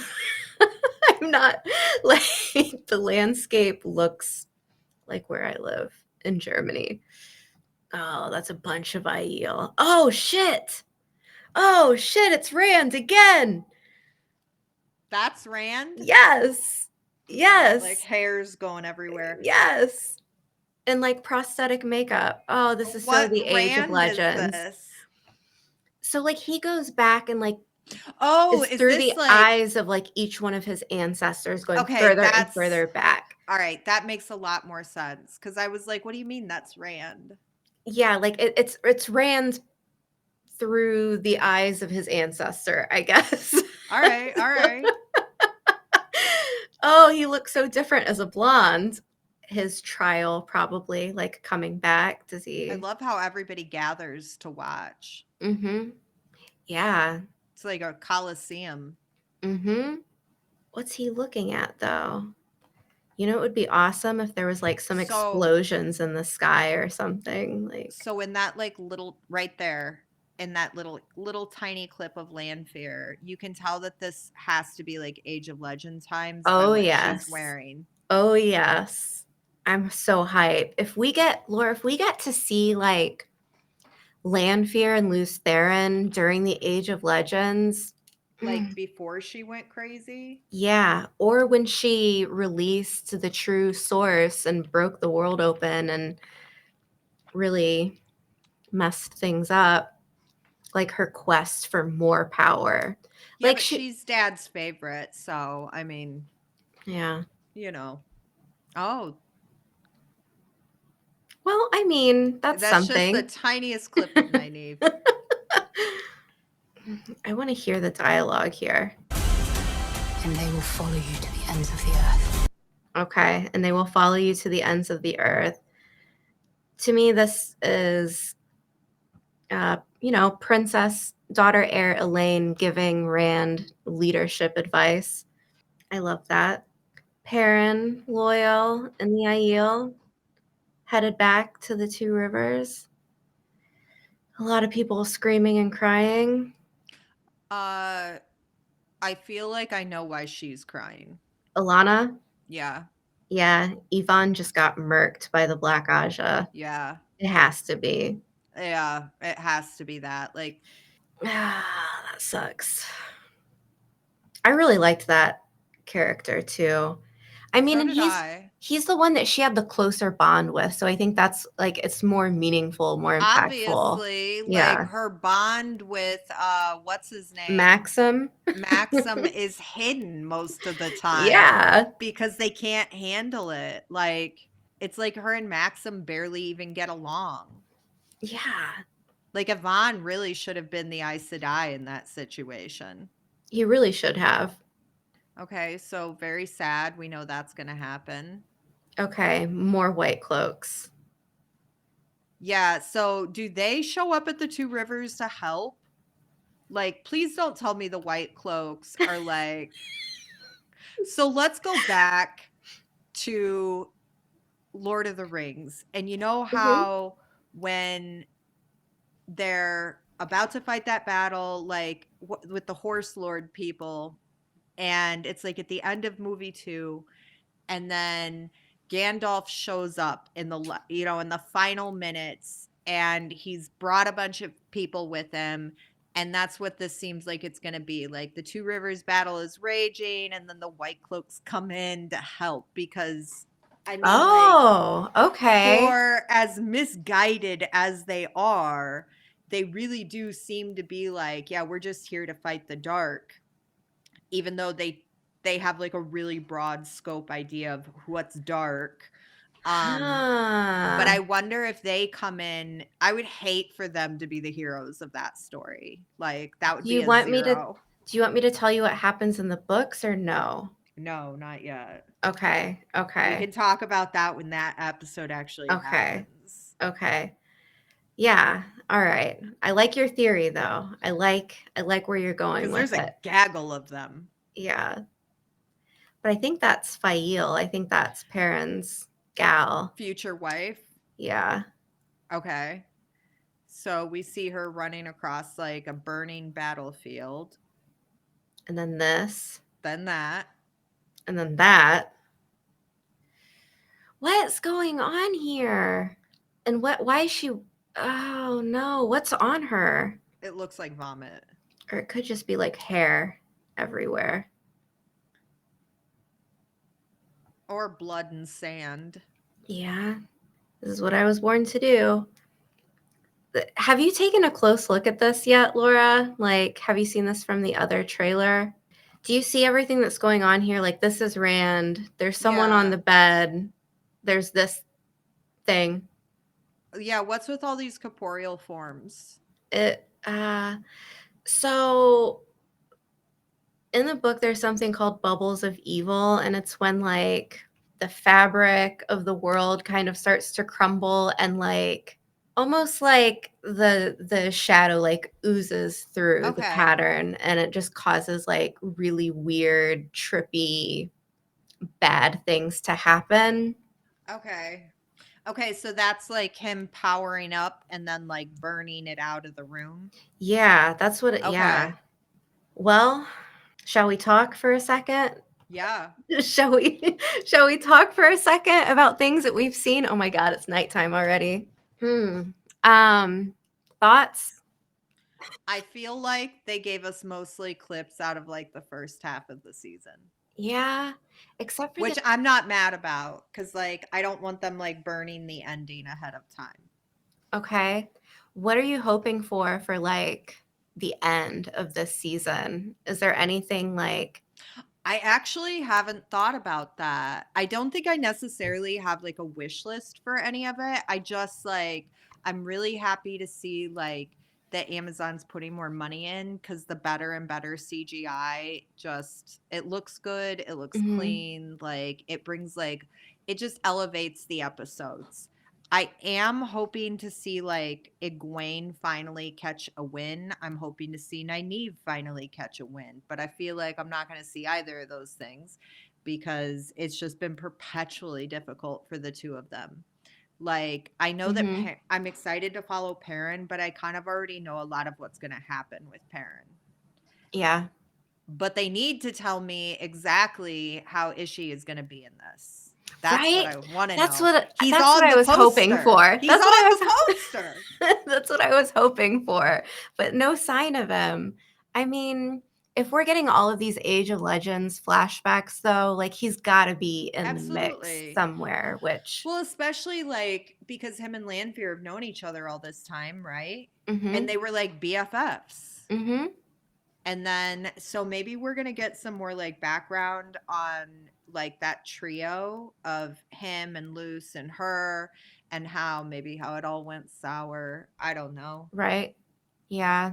A: I'm not like the landscape looks like where I live in Germany. Oh, that's a bunch of Aiel. Oh shit! Oh shit, it's Rand again!
B: That's Rand.
A: Yes!
B: Got, like
A: Yes!
B: hairs going everywhere.
A: Yes! And like prosthetic makeup. Oh, this is so
B: What
A: the Age of
B: Rand is
A: Legends.
B: this?
A: So like he goes back and like
B: Oh,
A: is
B: is
A: through the
B: this like
A: eyes of like each one of his ancestors going
B: okay,
A: further and
B: that's
A: further back.
B: all right, that makes a lot more sense because I was like, what do you mean that's Rand?
A: Yeah, like it's Rand through the eyes of his ancestor, I guess.
B: All right, all right.
A: Oh, he looks so different as a blonde. His trial probably like coming back. Does
B: I
A: he?
B: love how everybody gathers to watch.
A: Mm-hmm. Yeah.
B: It's like a coliseum.
A: Mm-hmm. What's he looking at though? You know, it would be awesome if there was like some
B: So,
A: explosions in the sky or something. Like,
B: so in that like little right there in that little tiny clip of Landfair, you can tell that this has to be like Age of Legend times by
A: oh
B: what she's
A: yes.
B: wearing.
A: Oh yes. I'm so hyped. If we get Laura, if we get to see like Lanfear and Lews Therin during the Age of Legends.
B: Like before she went crazy.
A: Yeah, or when she released the true source and broke the world open and really messed things up, like her quest for more power.
B: Yeah,
A: Like
B: but
A: she
B: she's dad's favorite, so I mean,
A: yeah.
B: you know. Oh,
A: Well, I mean, that's
B: that's just the
A: something.
B: tiniest clip of Nynaeve.
A: I want to hear the dialogue here.
D: And they will follow you to the ends of the earth.
A: Okay, and they will follow you to the ends of the earth. To me, this is princess daughter heir Elaine giving Rand leadership advice. I love that. Perrin, Loyal, and the Aiel headed back to the Two Rivers. A lot of people screaming and crying.
B: I feel like I know why she's crying.
A: Alana,
B: Yeah.
A: yeah, Yvonne just got murked by the Black Aja.
B: Yeah.
A: It has to be.
B: Yeah, it has to be that. Like
A: Ah, that sucks. I really liked that character too. I mean,
B: so
A: and
B: did I.
A: he's the one that she had the closer bond with, so I think that's like it's more meaningful, more impactful.
B: Obviously, like
A: Yeah.
B: her bond with what's his name?
A: Maxim.
B: Maxim is hidden most of the time
A: Yeah.
B: because they can't handle it. Like it's like her and Maxim barely even get along.
A: Yeah.
B: Like Yvonne really should have been the Aes Sedai in that situation.
A: He really should have.
B: Okay, so very sad. We know that's going to happen.
A: Okay, more white cloaks.
B: Yeah, so do they show up at the Two Rivers to help? Like, please don't tell me the White Cloaks are like. So let's go back to Lord of the Rings. And you know
A: Mhm.
B: how when they're about to fight that battle, like with the Horse Lord people, and it's like at the end of movie 2, and then Gandalf shows up in the final minutes, and he's brought a bunch of people with him, and that's what this seems like it's going to be. Like the Two Rivers battle is raging, and then the White Cloaks come in to help because I mean, like,
A: Oh, okay.
B: for as misguided as they are, they really do seem to be like, yeah, we're just here to fight the dark, even though they have like a really broad scope idea of what's dark. But
A: Huh.
B: I wonder if they come in. I would hate for them to be the heroes of that story. Like, that would
A: Do
B: be
A: you
B: a
A: want me to
B: zero.
A: do you want me to tell you what happens in the books or no?
B: No, not yet.
A: Okay.
B: We
A: Okay.
B: can talk about that when that episode actually
A: Okay.
B: happens.
A: Okay. Yeah. All right. I like your theory though. I like where you're going
B: Because there's
A: with
B: a
A: it.
B: gaggle of them.
A: Yeah. But I think that's Fail. I think that's Perrin's gal.
B: Future wife.
A: Yeah.
B: Okay. So we see her running across like a burning battlefield.
A: And then this.
B: Then that.
A: And then that. What's going on here? And why is she oh no, what's on her?
B: It looks like vomit.
A: Or it could just be like hair everywhere.
B: Or blood and sand.
A: Yeah. This is what I was born to do. Have you taken a close look at this yet, Laura? Like, have you seen this from the other trailer? Do you see everything that's going on here? Like, this is Rand. There's someone on
B: Yeah.
A: the bed. There's this thing.
B: Yeah, what's with all these corporeal forms?
A: So in the book, there's something called bubbles of evil, and it's when like the fabric of the world kind of starts to crumble and like almost like the shadow like oozes through the
B: Okay.
A: pattern, and it just causes like really weird, trippy, bad things to happen.
B: Okay. Okay, so that's like him powering up and then like burning it out of the room.
A: Yeah, that's what
B: Okay.
A: yeah. Well, shall we talk for a second?
B: Yeah.
A: Shall we talk for a second about things that we've seen? Oh my god, it's nighttime already. Thoughts?
B: I feel like they gave us mostly clips out of like the first half of the season.
A: Yeah, except for
B: Which I'm not mad about because like I don't want them like burning the ending ahead of time.
A: okay. What are you hoping for like the end of this season? Is there anything like
B: I actually haven't thought about that. I don't think I necessarily have like a wish list for any of it. I just like I'm really happy to see like that Amazon's putting more money in because the better and better CGI just it looks good, it looks clean, like it brings like it just elevates the episodes. I am hoping to see like Egwene finally catch a win. I'm hoping to see Nynaeve finally catch a win, but I feel like I'm not going to see either of those things because it's just been perpetually difficult for the two of them. Like I know that I'm excited to follow Perrin, but I kind of already know a lot of what's going to happen with Perrin.
A: yeah.
B: But they need to tell me exactly how Ishii is going to be in this. That's
A: Right?
B: what I want to know.
A: That's what
B: He's
A: that's
B: on
A: what I
B: the
A: was hoping
B: poster.
A: for.
B: He's
A: That's
B: on
A: what I
B: the
A: was
B: poster.
A: That's what I was hoping for, but no sign of him. I mean, if we're getting all of these Age of Legends flashbacks, though, like he's got to be in the mix
B: Absolutely.
A: somewhere. Which,
B: Well, especially like because him and Lanfear have known each other all this time, right?
A: mm-hmm,
B: And they were like BFFs.
A: mm-hmm,
B: And then so maybe we're gonna get some more like background on like that trio of him and Luce and her and how it all went sour. I don't know.
A: right? Yeah,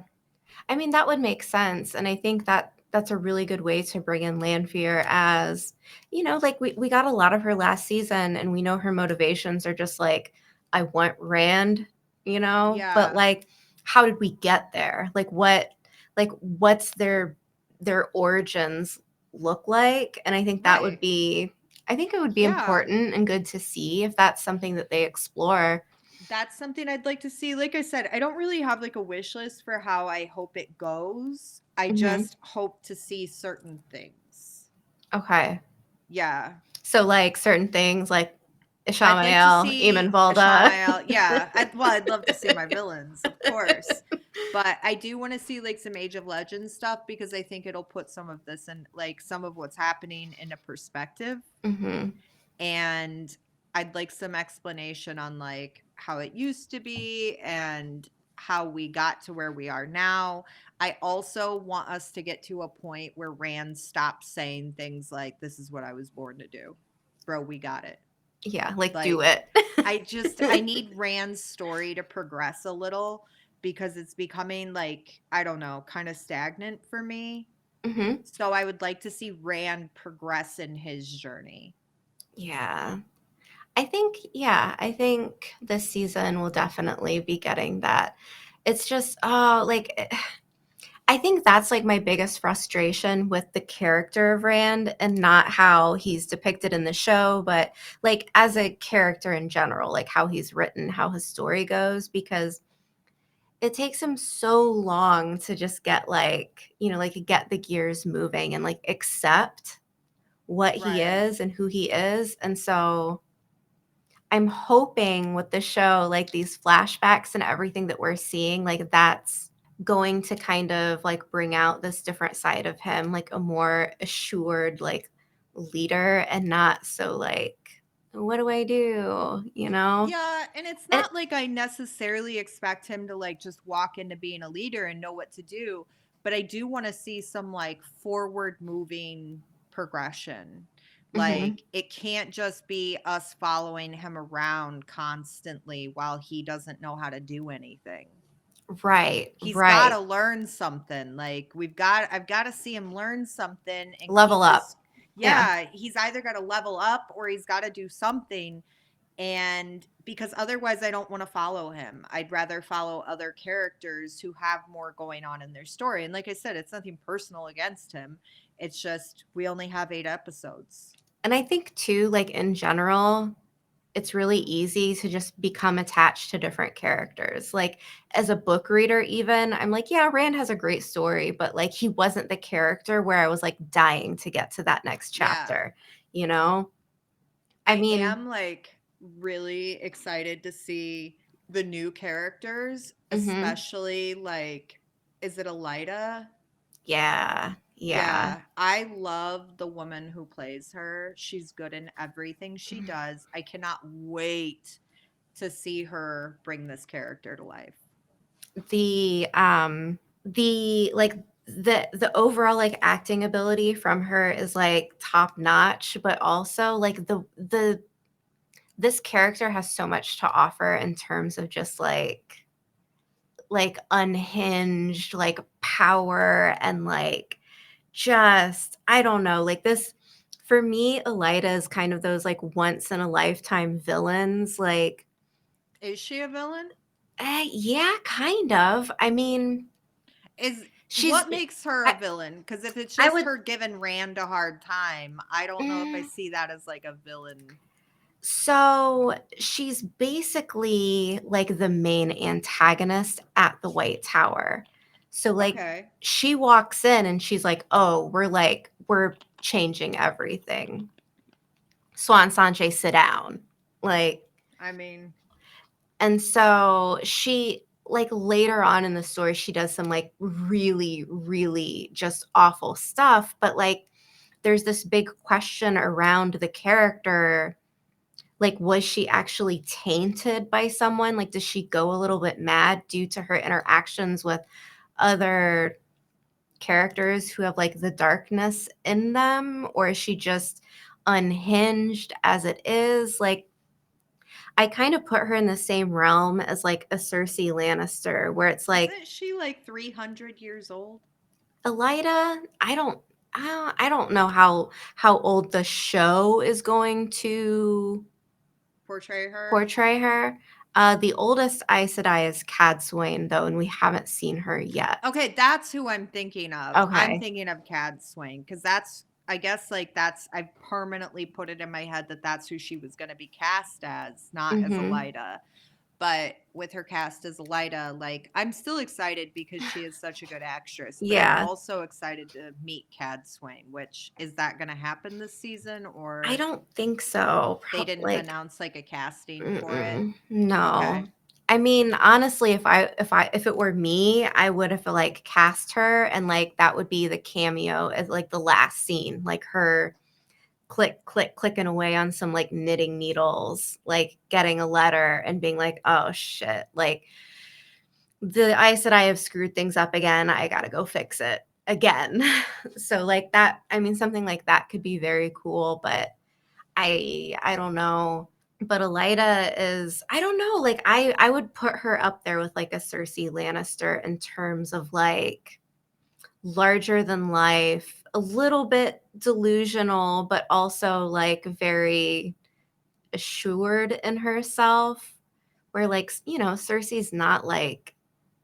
A: I mean that would make sense, and I think that that's a really good way to bring in Lanfear as like we got a lot of her last season, and we know her motivations are just like I want Rand, but
B: Yeah.
A: like how did we get there? What's their origins look like? And I think that would
B: Right.
A: be I think it would be
B: Yeah.
A: important and good to see if that's something that they explore.
B: That's something I'd like to see. Like I said, I don't really have like a wish list for how I hope it goes. I just hope to see certain things.
A: Okay.
B: Yeah.
A: So like certain things like
B: I'd like to
A: Ishamael,
B: see
A: Eamon Valda.
B: Ishamael. Yeah. I'd love to see my villains, of course. But I do want to see like some Age of Legends stuff because I think it'll put some of this in like some of what's happening into perspective.
A: Mm-hmm.
B: and I'd like some explanation on like how it used to be and how we got to where we are now. I also want us to get to a point where Rand stops saying things like, "This is what I was born to do." Bro, we got it.
A: Yeah, like do
B: Like,
A: it.
B: I need Rand's story to progress a little because it's becoming like, I don't know, kind of stagnant for me.
A: Hmm.
B: So I would like to see Rand progress in his journey.
A: Yeah. I think this season will definitely be getting that. It's just, oh, like, I think that's like my biggest frustration with the character of Rand and not how he's depicted in the show, but like as a character in general, like how he's written, how his story goes, because it takes him so long to just get like, like get the gears moving and like accept what he
B: Right.
A: is and who he is. And so I'm hoping with the show, like these flashbacks and everything that we're seeing, like that's going to kind of like bring out this different side of him, like a more assured, like leader and not so like, what do I do?
B: Yeah, and it's
A: And
B: not like I necessarily expect him to like just walk into being a leader and know what to do, but I do want to see some like forward moving progression.
A: mhm,
B: Like it can't just be us following him around constantly while he doesn't know how to do anything.
A: right,
B: He's got to
A: right.
B: learn something. Like I've got to see him learn something and
A: Level
B: keep
A: up.
B: his,
A: Yeah.
B: yeah, he's either got to level up or he's got to do something. And because otherwise I don't want to follow him. I'd rather follow other characters who have more going on in their story. And like I said, it's nothing personal against him. It's just we only have 8 episodes.
A: And I think too, like in general, it's really easy to just become attached to different characters. Like as a book reader, even I'm like, yeah, Rand has a great story, but like he wasn't the character where I was like dying to get to that next
B: Yeah.
A: chapter, you know? I
B: I
A: mean,
B: am like really excited to see the new characters,
A: mhm,
B: especially like, is it Elida?
A: yeah, yeah.
B: Yeah, I love the woman who plays her. She's good in everything she does. I cannot wait to see her bring this character to life.
A: The like the overall like acting ability from her is like top notch, but also like the this character has so much to offer in terms of just like unhinged like power and like just I don't know, like this for me Elida is kind of those like once in a lifetime villains like
B: Is she a villain?
A: yeah, kind of. I mean,
B: Is
A: she's
B: what makes her a
A: I
B: villain? Because if it's
A: I
B: just
A: would
B: her giving Rand a hard time, I don't know if I
A: mm,
B: see that as like a villain.
A: so she's basically like the main antagonist at the White Tower. So like
B: Okay.
A: she walks in and she's like, "Oh, we're changing everything. Swan Sanche, sit down." Like
B: I mean,
A: and so she like later on in the story she does some like really really just awful stuff, but like there's this big question around the character. Like, was she actually tainted by someone? Like, does she go a little bit mad due to her interactions with other characters who have like the darkness in them? Or is she just unhinged as it is? Like, I kind of put her in the same realm as like a Cersei Lannister, where it's like
B: isn't she like 300 years old?
A: Elida, I don't know how old the show is going to
B: Portray her?
A: portray her. The oldest Aes Sedai is Cadsuane, though, and we haven't seen her yet.
B: Okay, that's who I'm thinking of. I'm
A: Okay.
B: thinking of Cad Swain because that's, I guess, like that's, I've permanently put it in my head that that's who she was going to be cast as, not as
A: Mm-hmm.
B: Elida. But with her cast as Elida, like I'm still excited because she is such a good actress. But I'm
A: Yeah.
B: also excited to meet Cad Swain. Which is that going to happen this season,
A: I
B: or
A: don't think so.
B: they didn't
A: Like,
B: announce like a casting for it?
A: no.
B: Okay.
A: I mean, honestly, if it were me, I would have like cast her, and like that would be the cameo as like the last scene, like her clicking away on some like knitting needles, like getting a letter and being like, oh shit, like the Aes Sedai have screwed things up again. I gotta go fix it again. So like that, I mean, something like that could be very cool, but I don't know. But Elida is, I don't know, like I would put her up there with like a Cersei Lannister in terms of like larger than life, a little bit delusional, but also like very assured in herself. Where like, Cersei's not like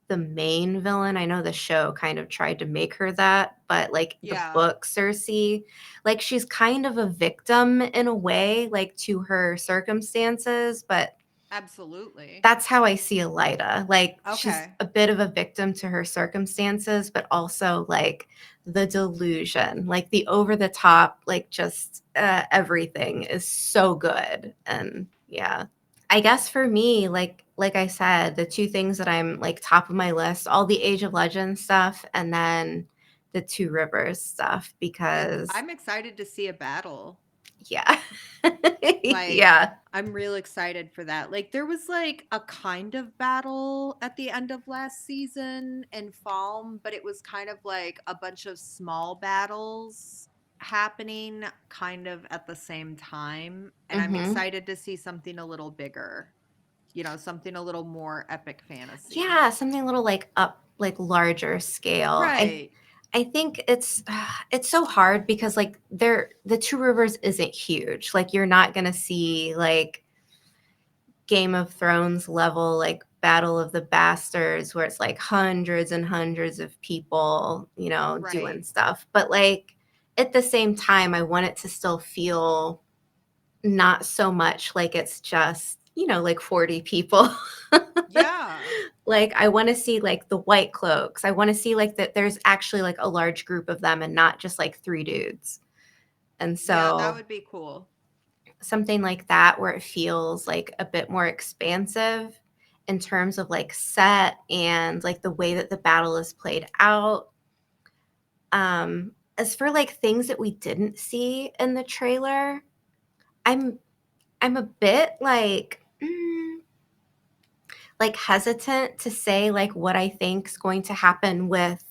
A: the main villain. I know the show kind of tried to make her that, but like the
B: Yeah.
A: book Cersei, like she's kind of a victim in a way, like to her circumstances, but
B: Absolutely.
A: that's how I see Elida. Like she's
B: Okay.
A: a bit of a victim to her circumstances, but also like the delusion, like the over the top, like just everything is so good. And yeah. I guess for me, like I said, the two things that I'm like top of my list, all the Age of Legends stuff and then the Two Rivers stuff
B: And
A: because
B: I'm excited to see a battle.
A: yeah.
B: Like,
A: Yeah.
B: I'm real excited for that. Like, there was like a kind of battle at the end of last season in Falm, but it was kind of like a bunch of small battles happening kind of at the same time. And I'm
A: Mhm.
B: excited to see something a little bigger, something a little more epic fantasy.
A: Yeah, something a little like up like larger scale.
B: Right.
A: I think it's so hard because like the Two Rivers isn't huge. Like you're not going to see like Game of Thrones level like Battle of the Bastards where it's like hundreds and hundreds of people, doing
B: Right.
A: stuff. But like at the same time I want it to still feel not so much like it's just, like 40 people.
B: Yeah.
A: Like I want to see like the white cloaks. I want to see like that there's actually like a large group of them and not just like three dudes. And
B: Yeah, that
A: so
B: would be cool.
A: something like that where it feels like a bit more expansive in terms of like set and like the way that the battle is played out. As for like things that we didn't see in the trailer, I'm a bit like hesitant to say like what I think is going to happen with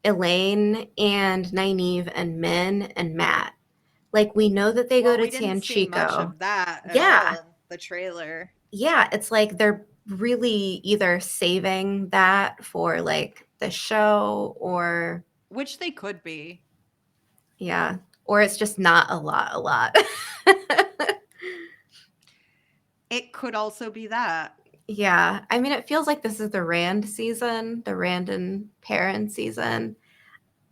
A: Elaine and Nynaeve and Min and Matt. Like we know that they go
B: Well,
A: to
B: we didn't see much
A: Tanchico.
B: of that at all
A: Yeah.
B: in the trailer.
A: Yeah, it's like they're really either saving that for like the show or
B: Which they could be.
A: yeah, or it's just not a lot.
B: It could also be that.
A: Yeah, I mean it feels like this is the Rand season, the Rand and Perrin season.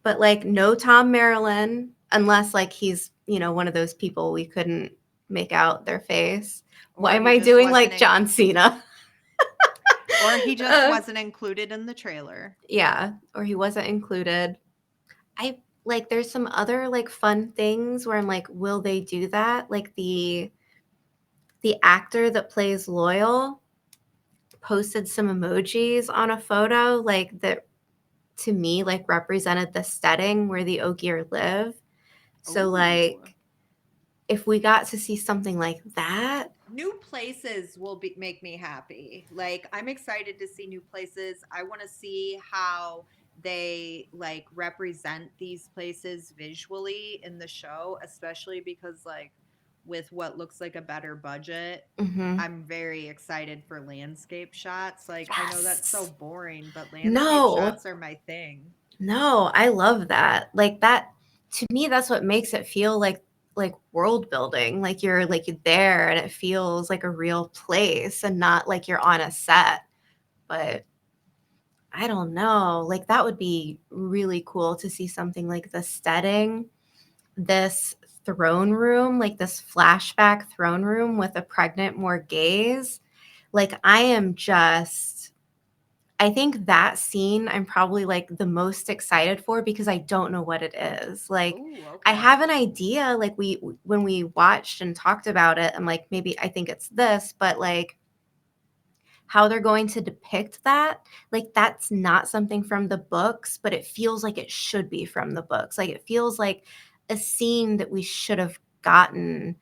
A: But like no Tom Maryland unless like he's, one of those people we couldn't make out their face. Why
B: Or
A: am
B: he
A: I
B: just
A: doing
B: wasn't
A: like
B: in-
A: John Cena?
B: or he just wasn't included in the trailer.
A: Yeah, or he wasn't included. I like there's some other like fun things where I'm like, will they do that? Like the actor that plays Loyal posted some emojis on a photo like that to me like represented the setting where the Ogier live. So
B: Ooh.
A: like if we got to see something like that,
B: New places will make me happy. Like, I'm excited to see new places. I want to see how they like represent these places visually in the show, especially because like with what looks like a better budget,
A: mhm.
B: I'm very excited for landscape shots. Like, I know that's so
A: Yes.
B: boring, but landscape
A: No.
B: shots are my thing.
A: No, I love that. Like that to me that's what makes it feel like world building. Like you're there and it feels like a real place and not like you're on a set. But I don't know. Like that would be really cool to see something like the setting, this throne room, like this flashback throne room with a pregnant Morghese. Like I think that scene I'm probably like the most excited for because I don't know what it is. Like
B: Ooh,
A: I
B: okay.
A: have an idea like when we watched and talked about it, I'm like maybe I think it's this, but like how they're going to depict that, like that's not something from the books, but it feels like it should be from the books. Like it feels like a scene that we should have gotten.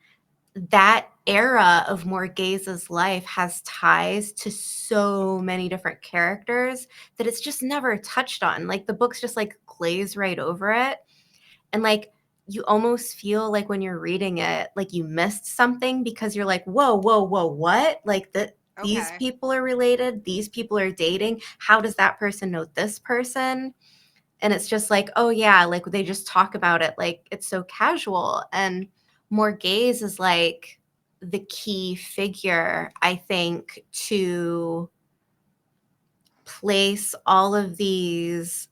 A: That era of Morghese's life has ties to so many different characters that it's just never touched on. Like the books just like glaze right over it. And like you almost feel like when you're reading it, like you missed something because you're like, whoa, whoa, whoa, what? Like these
B: Okay.
A: people are related, these people are dating. How does that person know this person? And it's just like, oh yeah, like they just talk about it like it's so casual. And Morghese is like the key figure, I think, to place all of these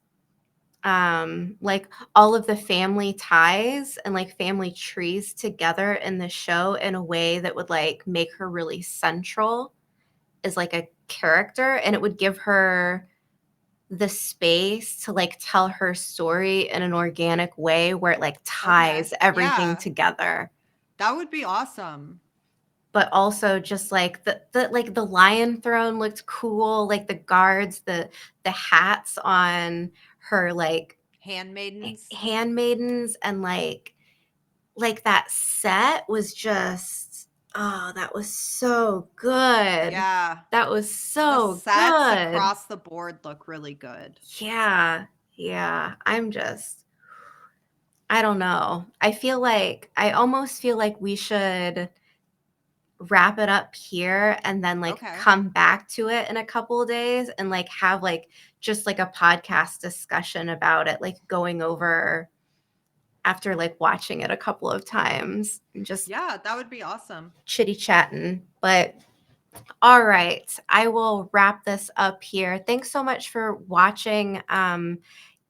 A: like all of the family ties and like family trees together in the show in a way that would like make her really central as like a character, and it would give her the space to like tell her story in an organic way where it like
B: Okay.
A: ties everything
B: Yeah.
A: together.
B: That would be awesome.
A: But also just like the like the lion throne looked cool, like the guards, the hats on her like
B: Handmaidens.
A: handmaidens, and like that set was just, oh, that was so good.
B: Yeah.
A: That was
B: The
A: so
B: sets
A: good.
B: across the board look really good.
A: Yeah. Yeah. I don't know. I almost feel like we should wrap it up here and then like
B: Okay.
A: come back to it in a couple of days and like have like just like a podcast discussion about it, like going over after like watching it a couple of times and just
B: Yeah, that would be awesome.
A: chitty chatting. But all right, I will wrap this up here. Thanks so much for watching.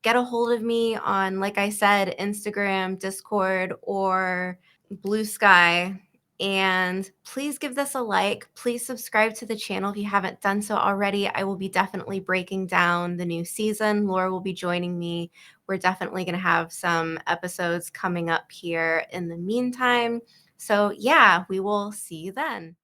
A: Get a hold of me on, like I said, Instagram, Discord, or Blue Sky. And please give this a like. Please subscribe to the channel if you haven't done so already. I will be definitely breaking down the new season. Laura will be joining me. We're definitely going to have some episodes coming up here in the meantime. So, yeah, we will see you then.